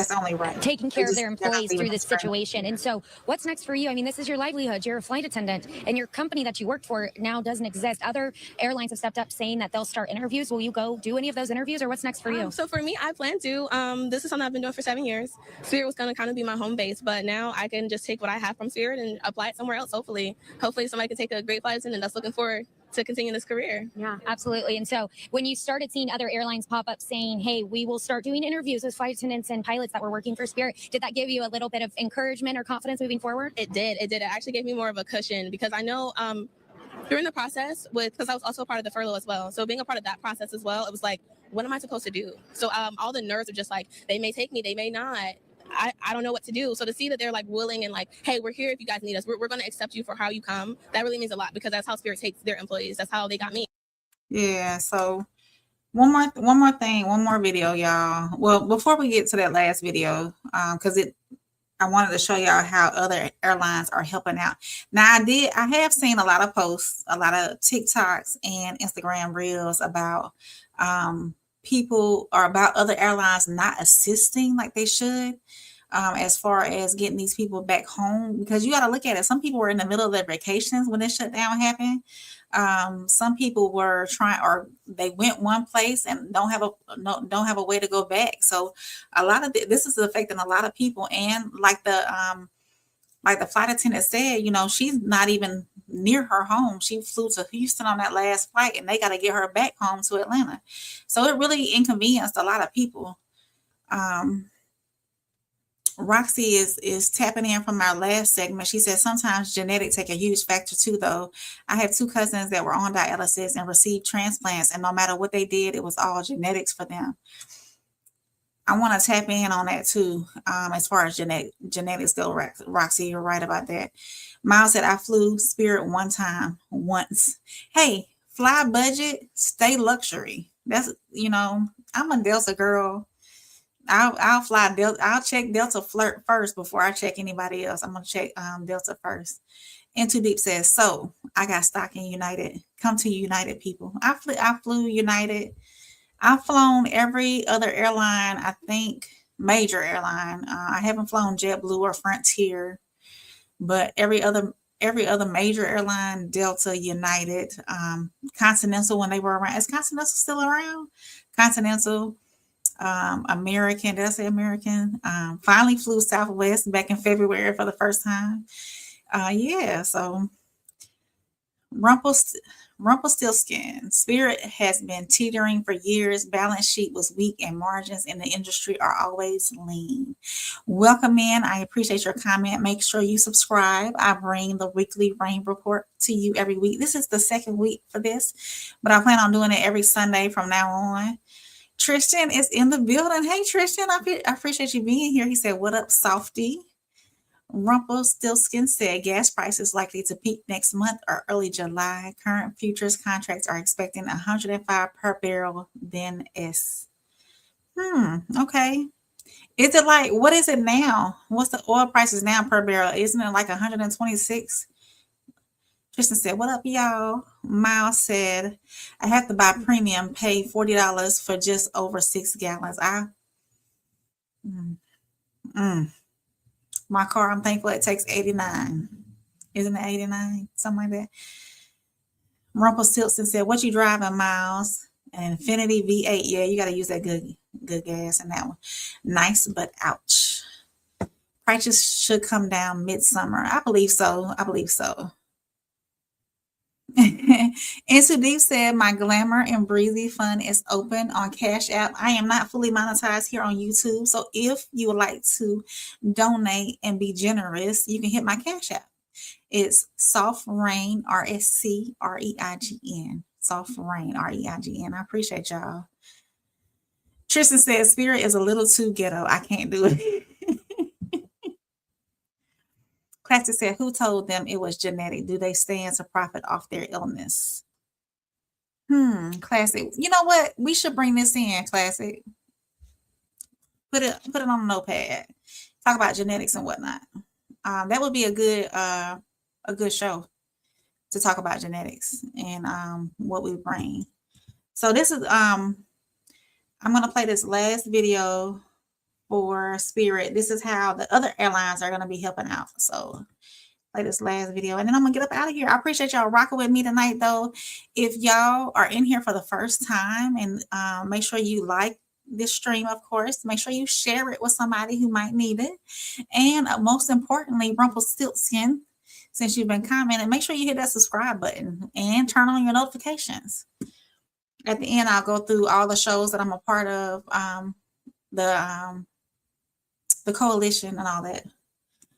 taken care of their employees through this situation. And so what's next for you? I mean, this is your livelihood. You're a flight attendant, and your company that you worked for now doesn't exist. Other airlines have stepped up saying that they'll start interviews. Will you go do any of those interviews, or what's next for you? So for me, I plan to. This is something I've been doing for 7 years. Spirit was going to kind of be my home base, but now I can just take what I have from Spirit and apply it somewhere else. Hopefully somebody can take a great flight attendant that's looking forward to continue this career. Yeah, absolutely. And so when you started seeing other airlines pop up saying, hey, we will start doing interviews with flight attendants and pilots that were working for Spirit, did that give you a little bit of encouragement or confidence moving forward? It did. It actually gave me more of a cushion because I know during the process because I was also a part of the furlough as well. So being a part of that process as well, it was like, what am I supposed to do? So all the nerves are just like, they may take me, they may not. I don't know what to do. So to see that they're like willing and like, hey, we're here if you guys need us. We're going to accept you for how you come. That really means a lot because that's how Spirit takes their employees. That's how they got me. Yeah. So one more video, y'all. Well, before we get to that last video, because I wanted to show y'all how other airlines are helping out. Now I have seen a lot of posts, a lot of TikToks and Instagram reels about people or about other airlines not assisting like they should as far as getting these people back home, because you got to look at it. Some people were in the middle of their vacations when this shutdown happened. Some people were trying, or they went one place and don't have a way to go back. So a lot of this is affecting a lot of people. And like the flight attendant said, she's not even near her home. She flew to Houston on that last flight, and they got to get her back home to Atlanta. So it really inconvenienced a lot of people. Roxy is tapping in from our last segment. She said sometimes genetics take a huge factor too, though. I have 2 cousins that were on dialysis and received transplants, and no matter what they did, it was all genetics for them. I want to tap in on that too. As far as genetics go, Roxy, you're right about that. Miles said, I flew Spirit once. Hey, fly budget, stay luxury. That's, I'm a Delta girl. I'll fly Delta. I'll check Delta flirt first before I check anybody else. I'm gonna check Delta first. And Too Deep says, so I got stock in United. Come to United, people. I flew United. I've flown every other airline, I think, major airline. I haven't flown JetBlue or Frontier, but every other major airline, Delta, United, Continental when they were around. Is Continental still around? Continental, American, did I say American? Finally flew Southwest back in February for the first time. Yeah, so Rumpelstiltskin. Spirit has been teetering for years. Balance sheet was weak and margins in the industry are always lean. Welcome in. I appreciate your comment. Make sure you subscribe. I bring the weekly rain report to you every week. This is the second week for this, but I plan on doing it every Sunday from now on. Tristan is in the building. Hey, Tristan, I appreciate you being here. He said, what up, softy? Rumpelstiltskin said gas prices likely to peak next month or early July. Current futures contracts are expecting 105 per barrel. Then S. Okay. Is it like, what is it now? What's the oil prices now per barrel? Isn't it like 126? Tristan said, what up, y'all? Miles said, I have to buy premium, pay $40 for just over 6 gallons. My car, I'm thankful it takes 89. Isn't it 89? Something like that. Rumpelstiltskin said, what you driving, Miles? An Infinity V8. Yeah, you got to use that good gas in that one. Nice, but ouch. Prices should come down midsummer. I believe so. And Sudeep said, my Glamour and Breezy fund is open on Cash App. I am not fully monetized here on YouTube. So if you would like to donate and be generous, you can hit my Cash App. It's Soft Rain, RSCREIGN. Soft Rain, REIGN. I appreciate y'all. Tristan said, Spirit is a little too ghetto. I can't do it. Classic said, who told them it was genetic? Do they stand to profit off their illness? Classic. You know what? We should bring this in, Classic. Put it on a notepad. Talk about genetics and whatnot. That would be a good show to talk about genetics and what we bring. So this is I'm gonna play this last video for Spirit. This is how the other airlines are going to be helping out. So play this last video and then I'm gonna get up out of here. I appreciate y'all rocking with me tonight though. If y'all are in here for the first time, and make sure you like this stream, of course, make sure you share it with somebody who might need it. And most importantly, Rumpelstiltskin, since you've been commenting, make sure you hit that subscribe button and turn on your notifications. At the end, I'll go through all the shows that I'm a part of, the coalition and all that.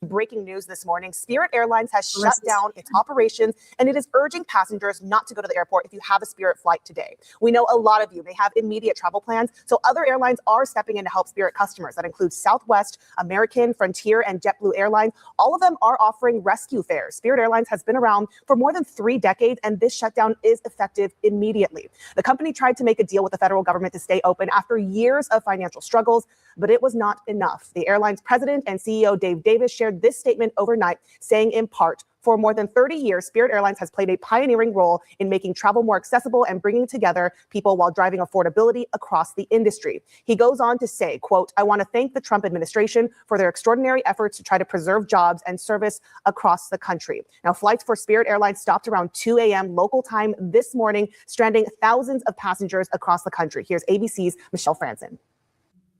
Breaking news this morning, Spirit Airlines has shut down its operations and it is urging passengers not to go to the airport if you have a Spirit flight today. We know a lot of you may have immediate travel plans, so other airlines are stepping in to help Spirit customers. That includes Southwest, American, Frontier, and JetBlue Airlines. All of them are offering rescue fares. Spirit Airlines has been around for more than 3 decades, and this shutdown is effective immediately. The company tried to make a deal with the federal government to stay open after years of financial struggles, but it was not enough. The airline's president and CEO, Dave Davis, shared this statement overnight, saying in part, for more than 30 years, Spirit Airlines has played a pioneering role in making travel more accessible and bringing together people while driving affordability across the industry. He goes on to say, quote, I want to thank the Trump administration for their extraordinary efforts to try to preserve jobs and service across the country. Now, flights for Spirit Airlines stopped around 2 a.m. local time this morning, stranding thousands of passengers across the country. Here's ABC's Michelle Franzen.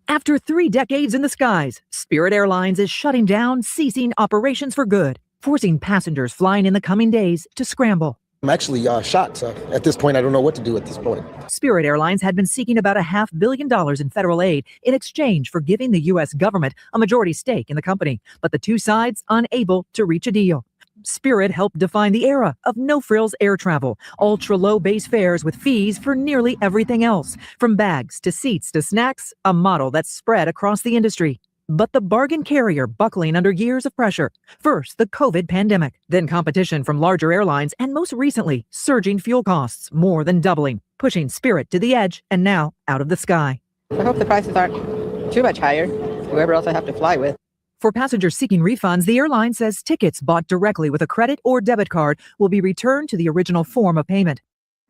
After 3 decades in the skies, Spirit Airlines is shutting down, ceasing operations for good, forcing passengers flying in the coming days to scramble. I'm actually shocked. So at this point, I don't know what to do at this point. Spirit Airlines had been seeking about $500 million in federal aid in exchange for giving the U.S. government a majority stake in the company, but the two sides unable to reach a deal. Spirit helped define the era of no-frills air travel, ultra-low base fares with fees for nearly everything else, from bags to seats to snacks, a model that's spread across the industry. But the bargain carrier buckling under years of pressure. First, the COVID pandemic, then competition from larger airlines, and most recently, surging fuel costs, more than doubling, pushing Spirit to the edge and now out of the sky. I hope the prices aren't too much higher, whoever else I have to fly with. For passengers seeking refunds, the airline says tickets bought directly with a credit or debit card will be returned to the original form of payment.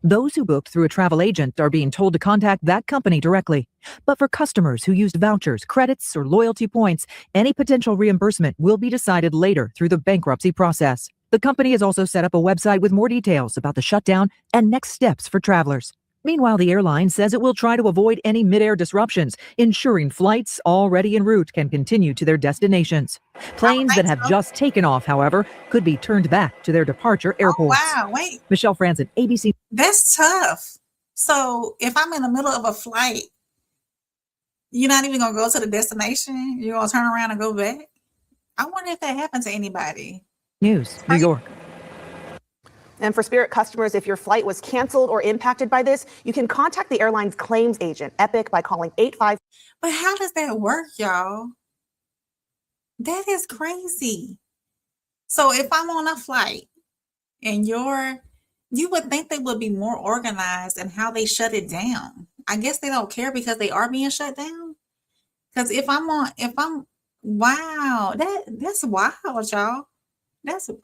Those who booked through a travel agent are being told to contact that company directly. But for customers who used vouchers, credits, or loyalty points, any potential reimbursement will be decided later through the bankruptcy process. The company has also set up a website with more details about the shutdown and next steps for travelers. Meanwhile, the airline says it will try to avoid any mid-air disruptions, ensuring flights already en route can continue to their destinations. Planes that have just taken off, however, could be turned back to their departure airports. Oh, wow, wait. Michelle Franzen, ABC. That's tough. So if I'm in the middle of a flight, you're not even going to go to the destination? You're going to turn around and go back? I wonder if that happened to anybody. News, New York. And for Spirit customers, if your flight was canceled or impacted by this, you can contact the airline's claims agent, Epic, by calling 85. But how does that work, y'all? That is crazy. So if I'm on a flight and you would think they would be more organized in how they shut it down. I guess they don't care because they are being shut down. Because wow, that's wild, y'all.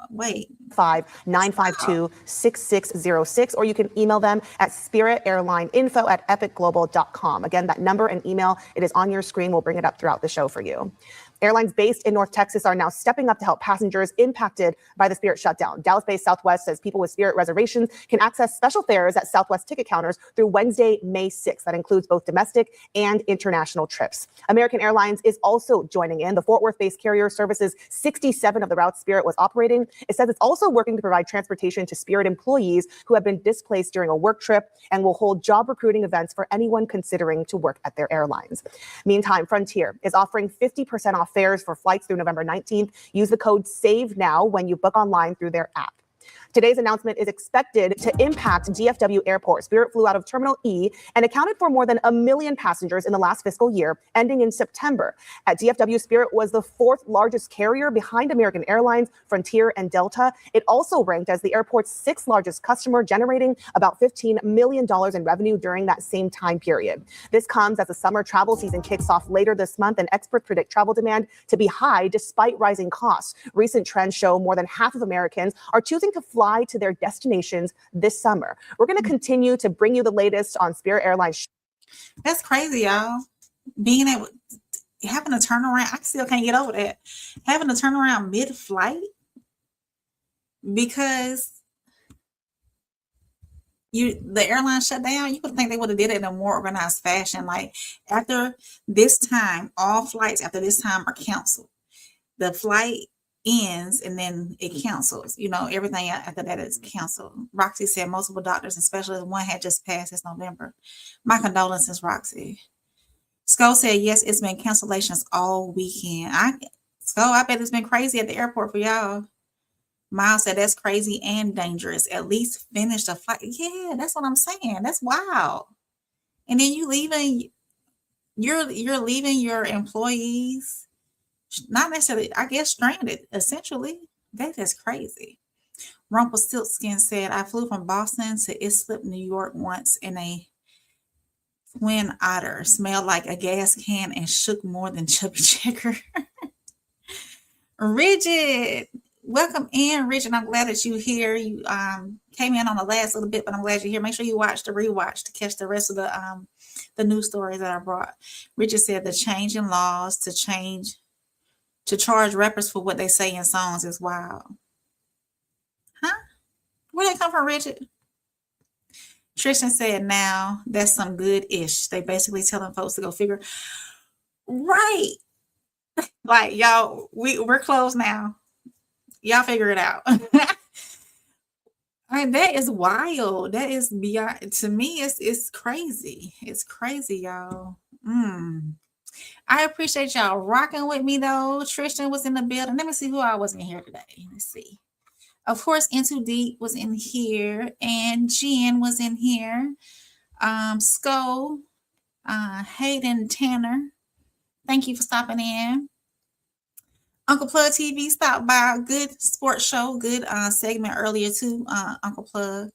Wait. 952-6606, or you can email them at spiritairlineinfo@epicglobal.com. Again, that number and email, it is on your screen. We'll bring it up throughout the show for you. Airlines based in North Texas are now stepping up to help passengers impacted by the Spirit shutdown. Dallas-based Southwest says people with Spirit reservations can access special fares at Southwest ticket counters through Wednesday, May 6th. That includes both domestic and international trips. American Airlines is also joining in. The Fort Worth-based carrier services 67 of the routes Spirit was operating. It says it's also working to provide transportation to Spirit employees who have been displaced during a work trip and will hold job recruiting events for anyone considering to work at their airlines. Meantime, Frontier is offering 50% off fares for flights through November 19th. Use the code SAVE-NOW when you book online through their app. Today's announcement is expected to impact DFW Airport. Spirit flew out of Terminal E and accounted for more than 1 million passengers in the last fiscal year, ending in September. At DFW, Spirit was the 4th largest carrier behind American Airlines, Frontier, and Delta. It also ranked as the airport's 6th largest customer, generating about $15 million in revenue during that same time period. This comes as the summer travel season kicks off later this month, and experts predict travel demand to be high despite rising costs. Recent trends show more than half of Americans are choosing to fly to their destinations this summer. We're going to continue to bring you the latest on Spirit Airlines. That's crazy, y'all. Having a turnaround, I still can't get over that. Having a turnaround mid-flight because the airline shut down. You would think they would have did it in a more organized fashion. Like after this time, all flights after this time are canceled. The flight ends and then it cancels. Everything after that is canceled. Roxy said multiple doctors and specialists, one had just passed this November. My condolences, Roxy. Sko said, yes, it's been cancellations all weekend. I bet it's been crazy at the airport for y'all. Miles said, that's crazy and dangerous. At least finish the flight. Yeah, that's what I'm saying. That's wild. And then you're leaving your employees, not necessarily, I guess, stranded, essentially. That is crazy. Rumpelstiltskin said, I flew from Boston to Islip, New York once, and a twin otter smelled like a gas can and shook more than Chubby Checker. Rigid, welcome in, Rigid. I'm glad that you're here. You came in on the last little bit, but I'm glad you're here. Make sure you watch the rewatch to catch the rest of the news stories that I brought. Rigid said the change in laws to charge rappers for what they say in songs is wild. Huh? Where'd that come from, Richard? Tristan said, now that's some good ish. They basically telling folks to go figure. Right. Like, y'all, we're closed now. Y'all figure it out. That is wild. That is beyond, to me, it's crazy. It's crazy, y'all. I appreciate y'all rocking with me, though. Tristan was in the building. Let me see who I was in here today. Let's see. Of course, Into Deep was in here, and Jen was in here. Skull, Hayden Tanner, thank you for stopping in. Uncle Plug TV stopped by. Good sports show, good segment earlier too, Uncle Plug.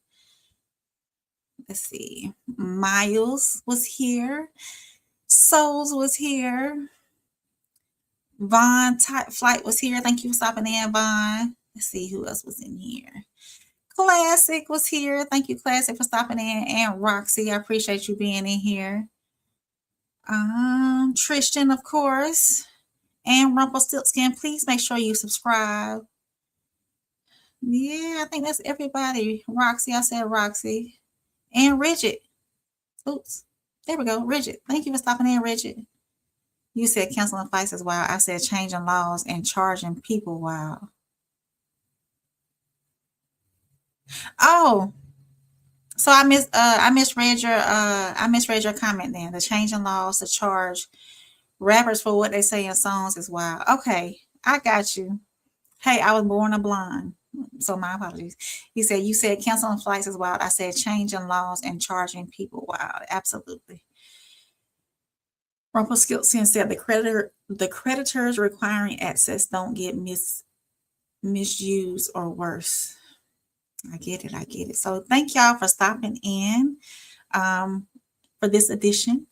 Let's see. Miles was here. Souls was here. Vaughn Type Flight was here. Thank you for stopping in, Vaughn. Let's see who else was in here. Classic was here. Thank you, Classic, for stopping in. And Roxy, I appreciate you being in here. Tristan, of course. And Rumpelstiltskin, please make sure you subscribe. Yeah, I think that's everybody. Roxy, I said Roxy. And Rigid. Oops. There we go. Rigid. Thank you for stopping in, Rigid. You said canceling fights is wild. I said changing laws and charging people wild. Oh, so I misread your comment then. The changing laws to charge rappers for what they say in songs is wild. Okay, I got you. Hey, I was born a blonde, so my apologies. He said you said canceling flights is wild. I said changing laws and charging people wild. Absolutely. Rumpelstiltskin said the creditors requiring access don't get misused or worse. I get it. So thank y'all for stopping in for this edition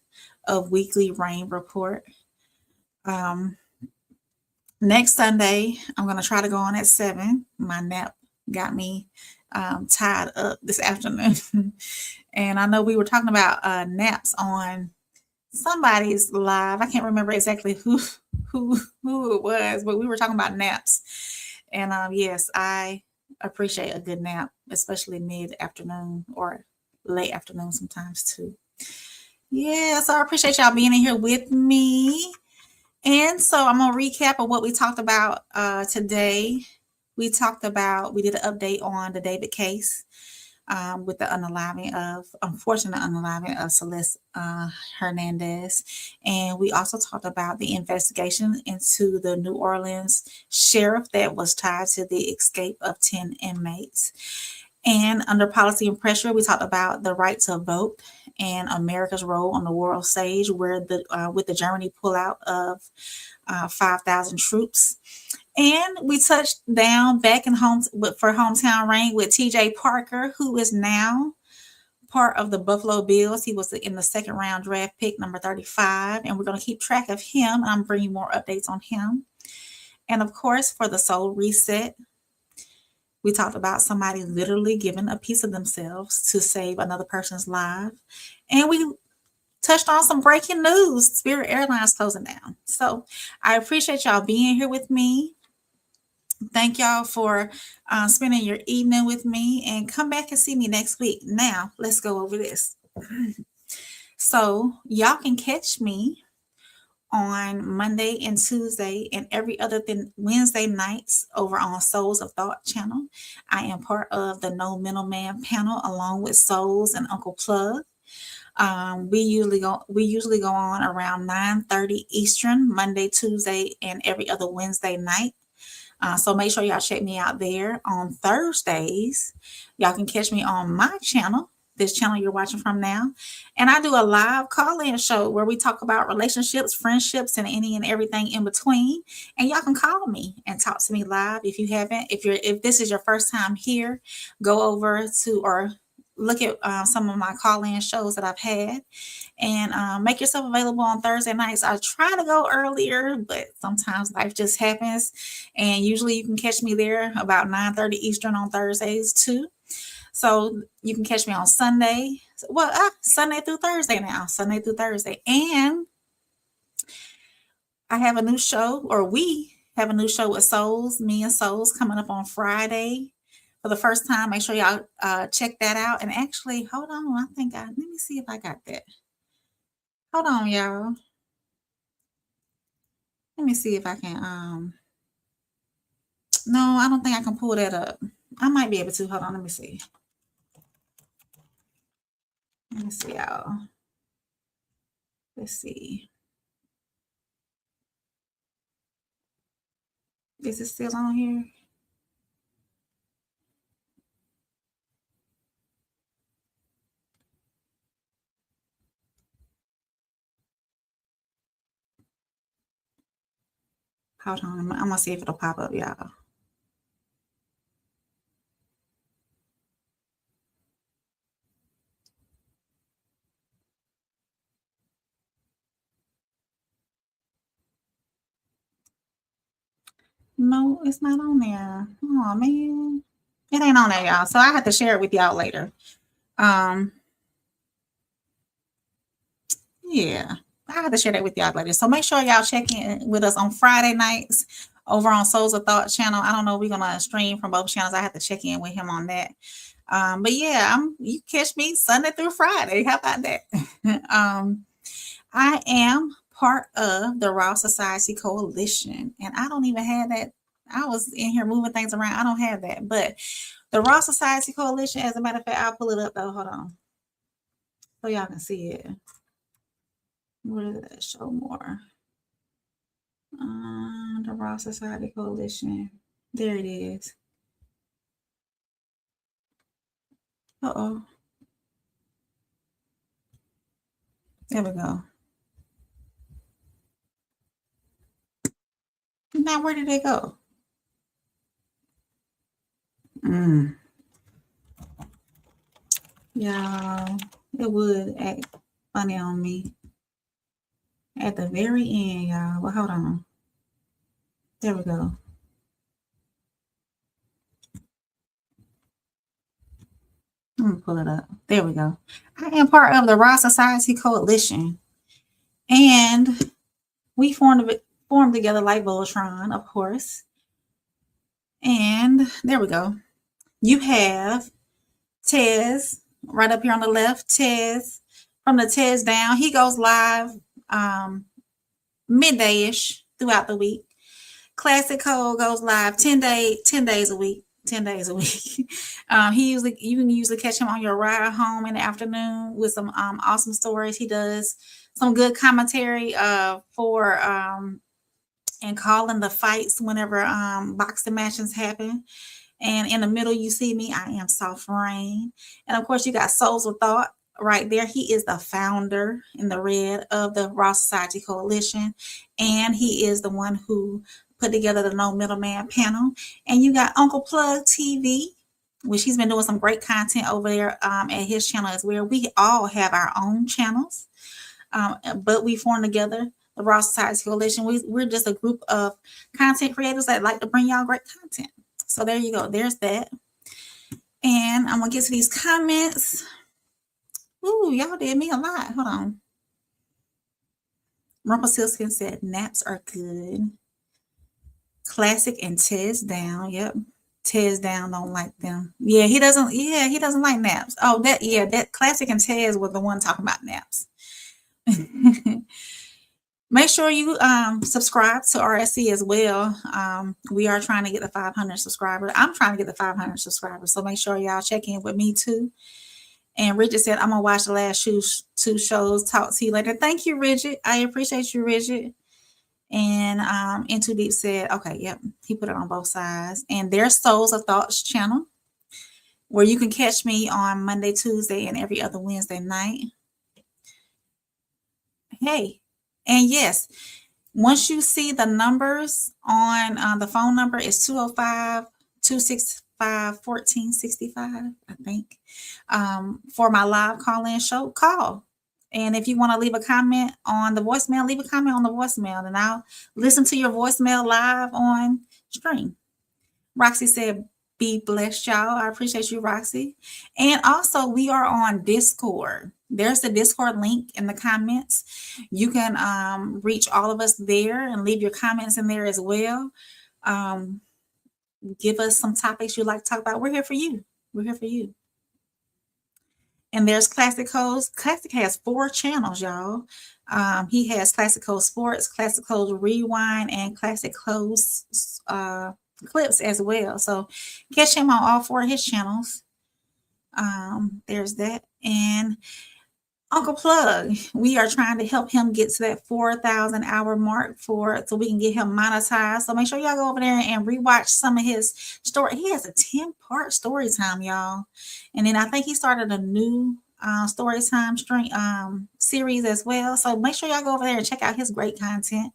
of Weekly Rain Report. Next Sunday, I'm going to try to go on at 7. My nap got me tied up this afternoon. And I know we were talking about naps on somebody's live. I can't remember exactly who it was, but we were talking about naps. And yes, I appreciate a good nap, especially mid-afternoon or late afternoon sometimes too. Yeah, so I appreciate y'all being in here with me. And so I'm going to recap of what we talked about today. We did an update on the David case with the unfortunate unaliving of Celeste Hernandez. And we also talked about the investigation into the New Orleans sheriff that was tied to the escape of 10 inmates. And under policy and pressure, we talked about the right to vote and America's role on the world stage, where with the Germany pullout of 5,000 troops. And we touched down back in for Hometown Rain with TJ Parker, who is now part of the Buffalo Bills. He was in the second round draft pick, number 35. And we're going to keep track of him. I'm bringing more updates on him. And of course, for the Soul Reset, we talked about somebody literally giving a piece of themselves to save another person's life. And we touched on some breaking news. Spirit Airlines closing down. So I appreciate y'all being here with me. Thank y'all for spending your evening with me, and come back and see me next week. Now, let's go over this. So y'all can catch me on Monday and Tuesday and every other Wednesday nights over on Souls of Thought channel. I am part of the No Middleman panel along with Souls and Uncle Plug. We usually go on around 9:30 Eastern, Monday, Tuesday, and every other Wednesday night. So make sure y'all check me out there. On Thursdays, y'all can catch me on my channel, this channel you're watching from now. And I do a live call-in show where we talk about relationships, friendships, and any and everything in between. And y'all can call me and talk to me live. If you haven't, if this is your first time here, go over to or look at some of my call-in shows that I've had, and make yourself available on Thursday nights. I try to go earlier, but sometimes life just happens. And usually you can catch me there about 9:30 Eastern on Thursdays too. So you can catch me on Sunday. Well, Sunday through Thursday now. Sunday through Thursday. And I have a new show, or we have a new show with Souls, me and Souls, coming up on Friday for the first time. Make sure y'all check that out. And actually, hold on. Let me see if I got that. Hold on, y'all. Let me see if I can. No, I don't think I can pull that up. I might be able to. Hold on. Let me see. Let me see, y'all. Let's see. Is it still on here? Hold on. I'm going to see if it'll pop up, y'all. No, it's not on there. Oh, man. It ain't on there, y'all. So I have to share it with y'all later. Yeah, I have to share that with y'all later. So make sure y'all check in with us on Friday nights over on Souls of Thought channel. I don't know. We're going to stream from both channels. I have to check in with him on that. But yeah, you catch me Sunday through Friday. How about that? I am part of the Raw Society Coalition, and I don't even have that. I was in here moving things around. I don't have that, but the Raw Society Coalition, as a matter of fact, I'll pull it up though. Hold on. So y'all can see it. Where did that show more? The Raw Society Coalition. There it is. Uh-oh. There we go. Now, where did they go? Y'all, it would act funny on me at the very end, y'all. Well, hold on. There we go. Let me pull it up. There we go. I am part of the Raw Society Coalition, and we formed together like Voltron, of course. And there we go. You have Tez right up here on the left. Tez, from the Tez down, he goes live midday-ish throughout the week. Classic Code goes live 10 days a week. 10 days a week. You can usually catch him on your ride home in the afternoon with some awesome stories. He does some good commentary for and calling the fights whenever boxing matches happen. And in the middle, you see me. I am Soft Rain. And of course, you got Souls of Thought right there. He is the founder in the red of the Raw Society Coalition. And he is the one who put together the No Middleman panel. And you got Uncle Plug TV, which he's been doing some great content over there at his channel as well. We all have our own channels, but we formed together the Raw Society Coalition. We're just a group of content creators that like to bring y'all great content. So there you go. There's that. And I'm going to get to these comments. Ooh, y'all did me a lot. Hold on. Rumpelstiltskin said naps are good. Classic and Tez down. Yep. Tez down don't like them. Yeah, he doesn't like naps. Oh, that Classic and Tez were the one talking about naps. Make sure you subscribe to RSC as well. We are trying to get the 500 subscribers. I'm trying to get the 500 subscribers. So make sure y'all check in with me too. And Richard said, I'm going to watch the last two shows. Talk to you later. Thank you, Richard. I appreciate you, Richard. And Into Deep said, okay, yep. He put it on both sides. And there's Souls of Thoughts channel, where you can catch me on Monday, Tuesday, and every other Wednesday night. Hey. And yes, once you see the numbers on the phone number, is 205-265-1465, I think, for my live call-in show, call. And if you want to leave a comment on the voicemail, leave a comment on the voicemail, and I'll listen to your voicemail live on stream. Roxy said, be blessed, y'all. I appreciate you, Roxy. And also, we are on Discord. There's the Discord link in the comments. You can reach all of us there and leave your comments in there as well. Give us some topics you'd like to talk about. We're here for you. We're here for you. And there's Classic Codes. Classic has 4 channels, y'all. He has Classic Code Sports, Classic Code Rewind, and Classic Codes Clips as well. So catch him on all 4 of his channels. There's that. And Uncle Plug, we are trying to help him get to that 4,000 hour mark so we can get him monetized. So make sure y'all go over there and rewatch some of his story. He has a 10-part story time, y'all. And then I think he started a new story time series as well. So make sure y'all go over there and check out his great content.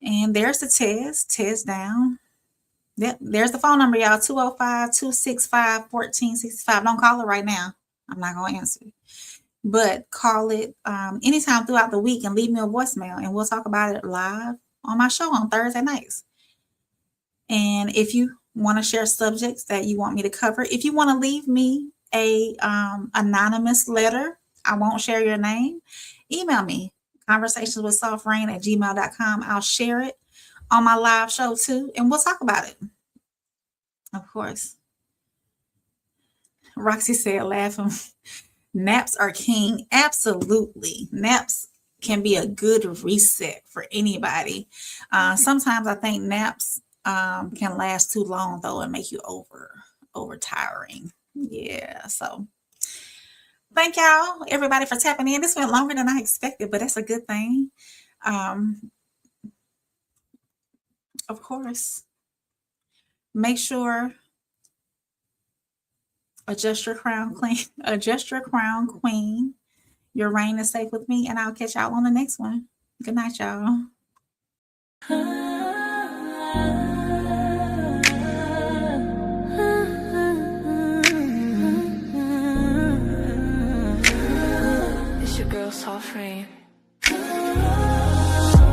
And there's the Tez down. Yep, there's the phone number, y'all, 205-265-1465. Don't call it right now. I'm not going to answer it. But call it anytime throughout the week and leave me a voicemail, and we'll talk about it live on my show on Thursday nights. And if you want to share subjects that you want me to cover, if you want to leave me a anonymous letter, I won't share your name. Email me, conversationswithsoftrain@gmail.com. I'll share it on my live show too, and we'll talk about it. Of course. Roxy said, laughing, naps are king. Absolutely. Naps can be a good reset for anybody. Sometimes I think naps can last too long though and make you over tiring. Yeah. So thank y'all, everybody, for tapping in. This went longer than I expected, but that's a good thing. Of course, make sure adjust your crown, queen. Your reign is safe with me, and I'll catch y'all on the next one. Good night, y'all. It's your girl, Soft Rain.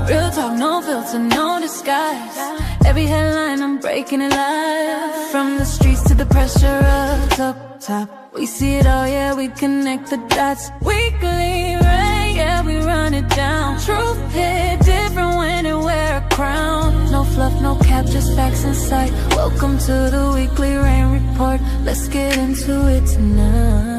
Real talk, no filter, no disguise. Every headline, I'm breaking it live. From the streets to the pressure of up top, we see it all, yeah, we connect the dots. Weekly rain, yeah, we run it down. Truth hit different when it wear a crown. No fluff, no cap, just facts in sight. Welcome to the weekly rain report. Let's get into it tonight.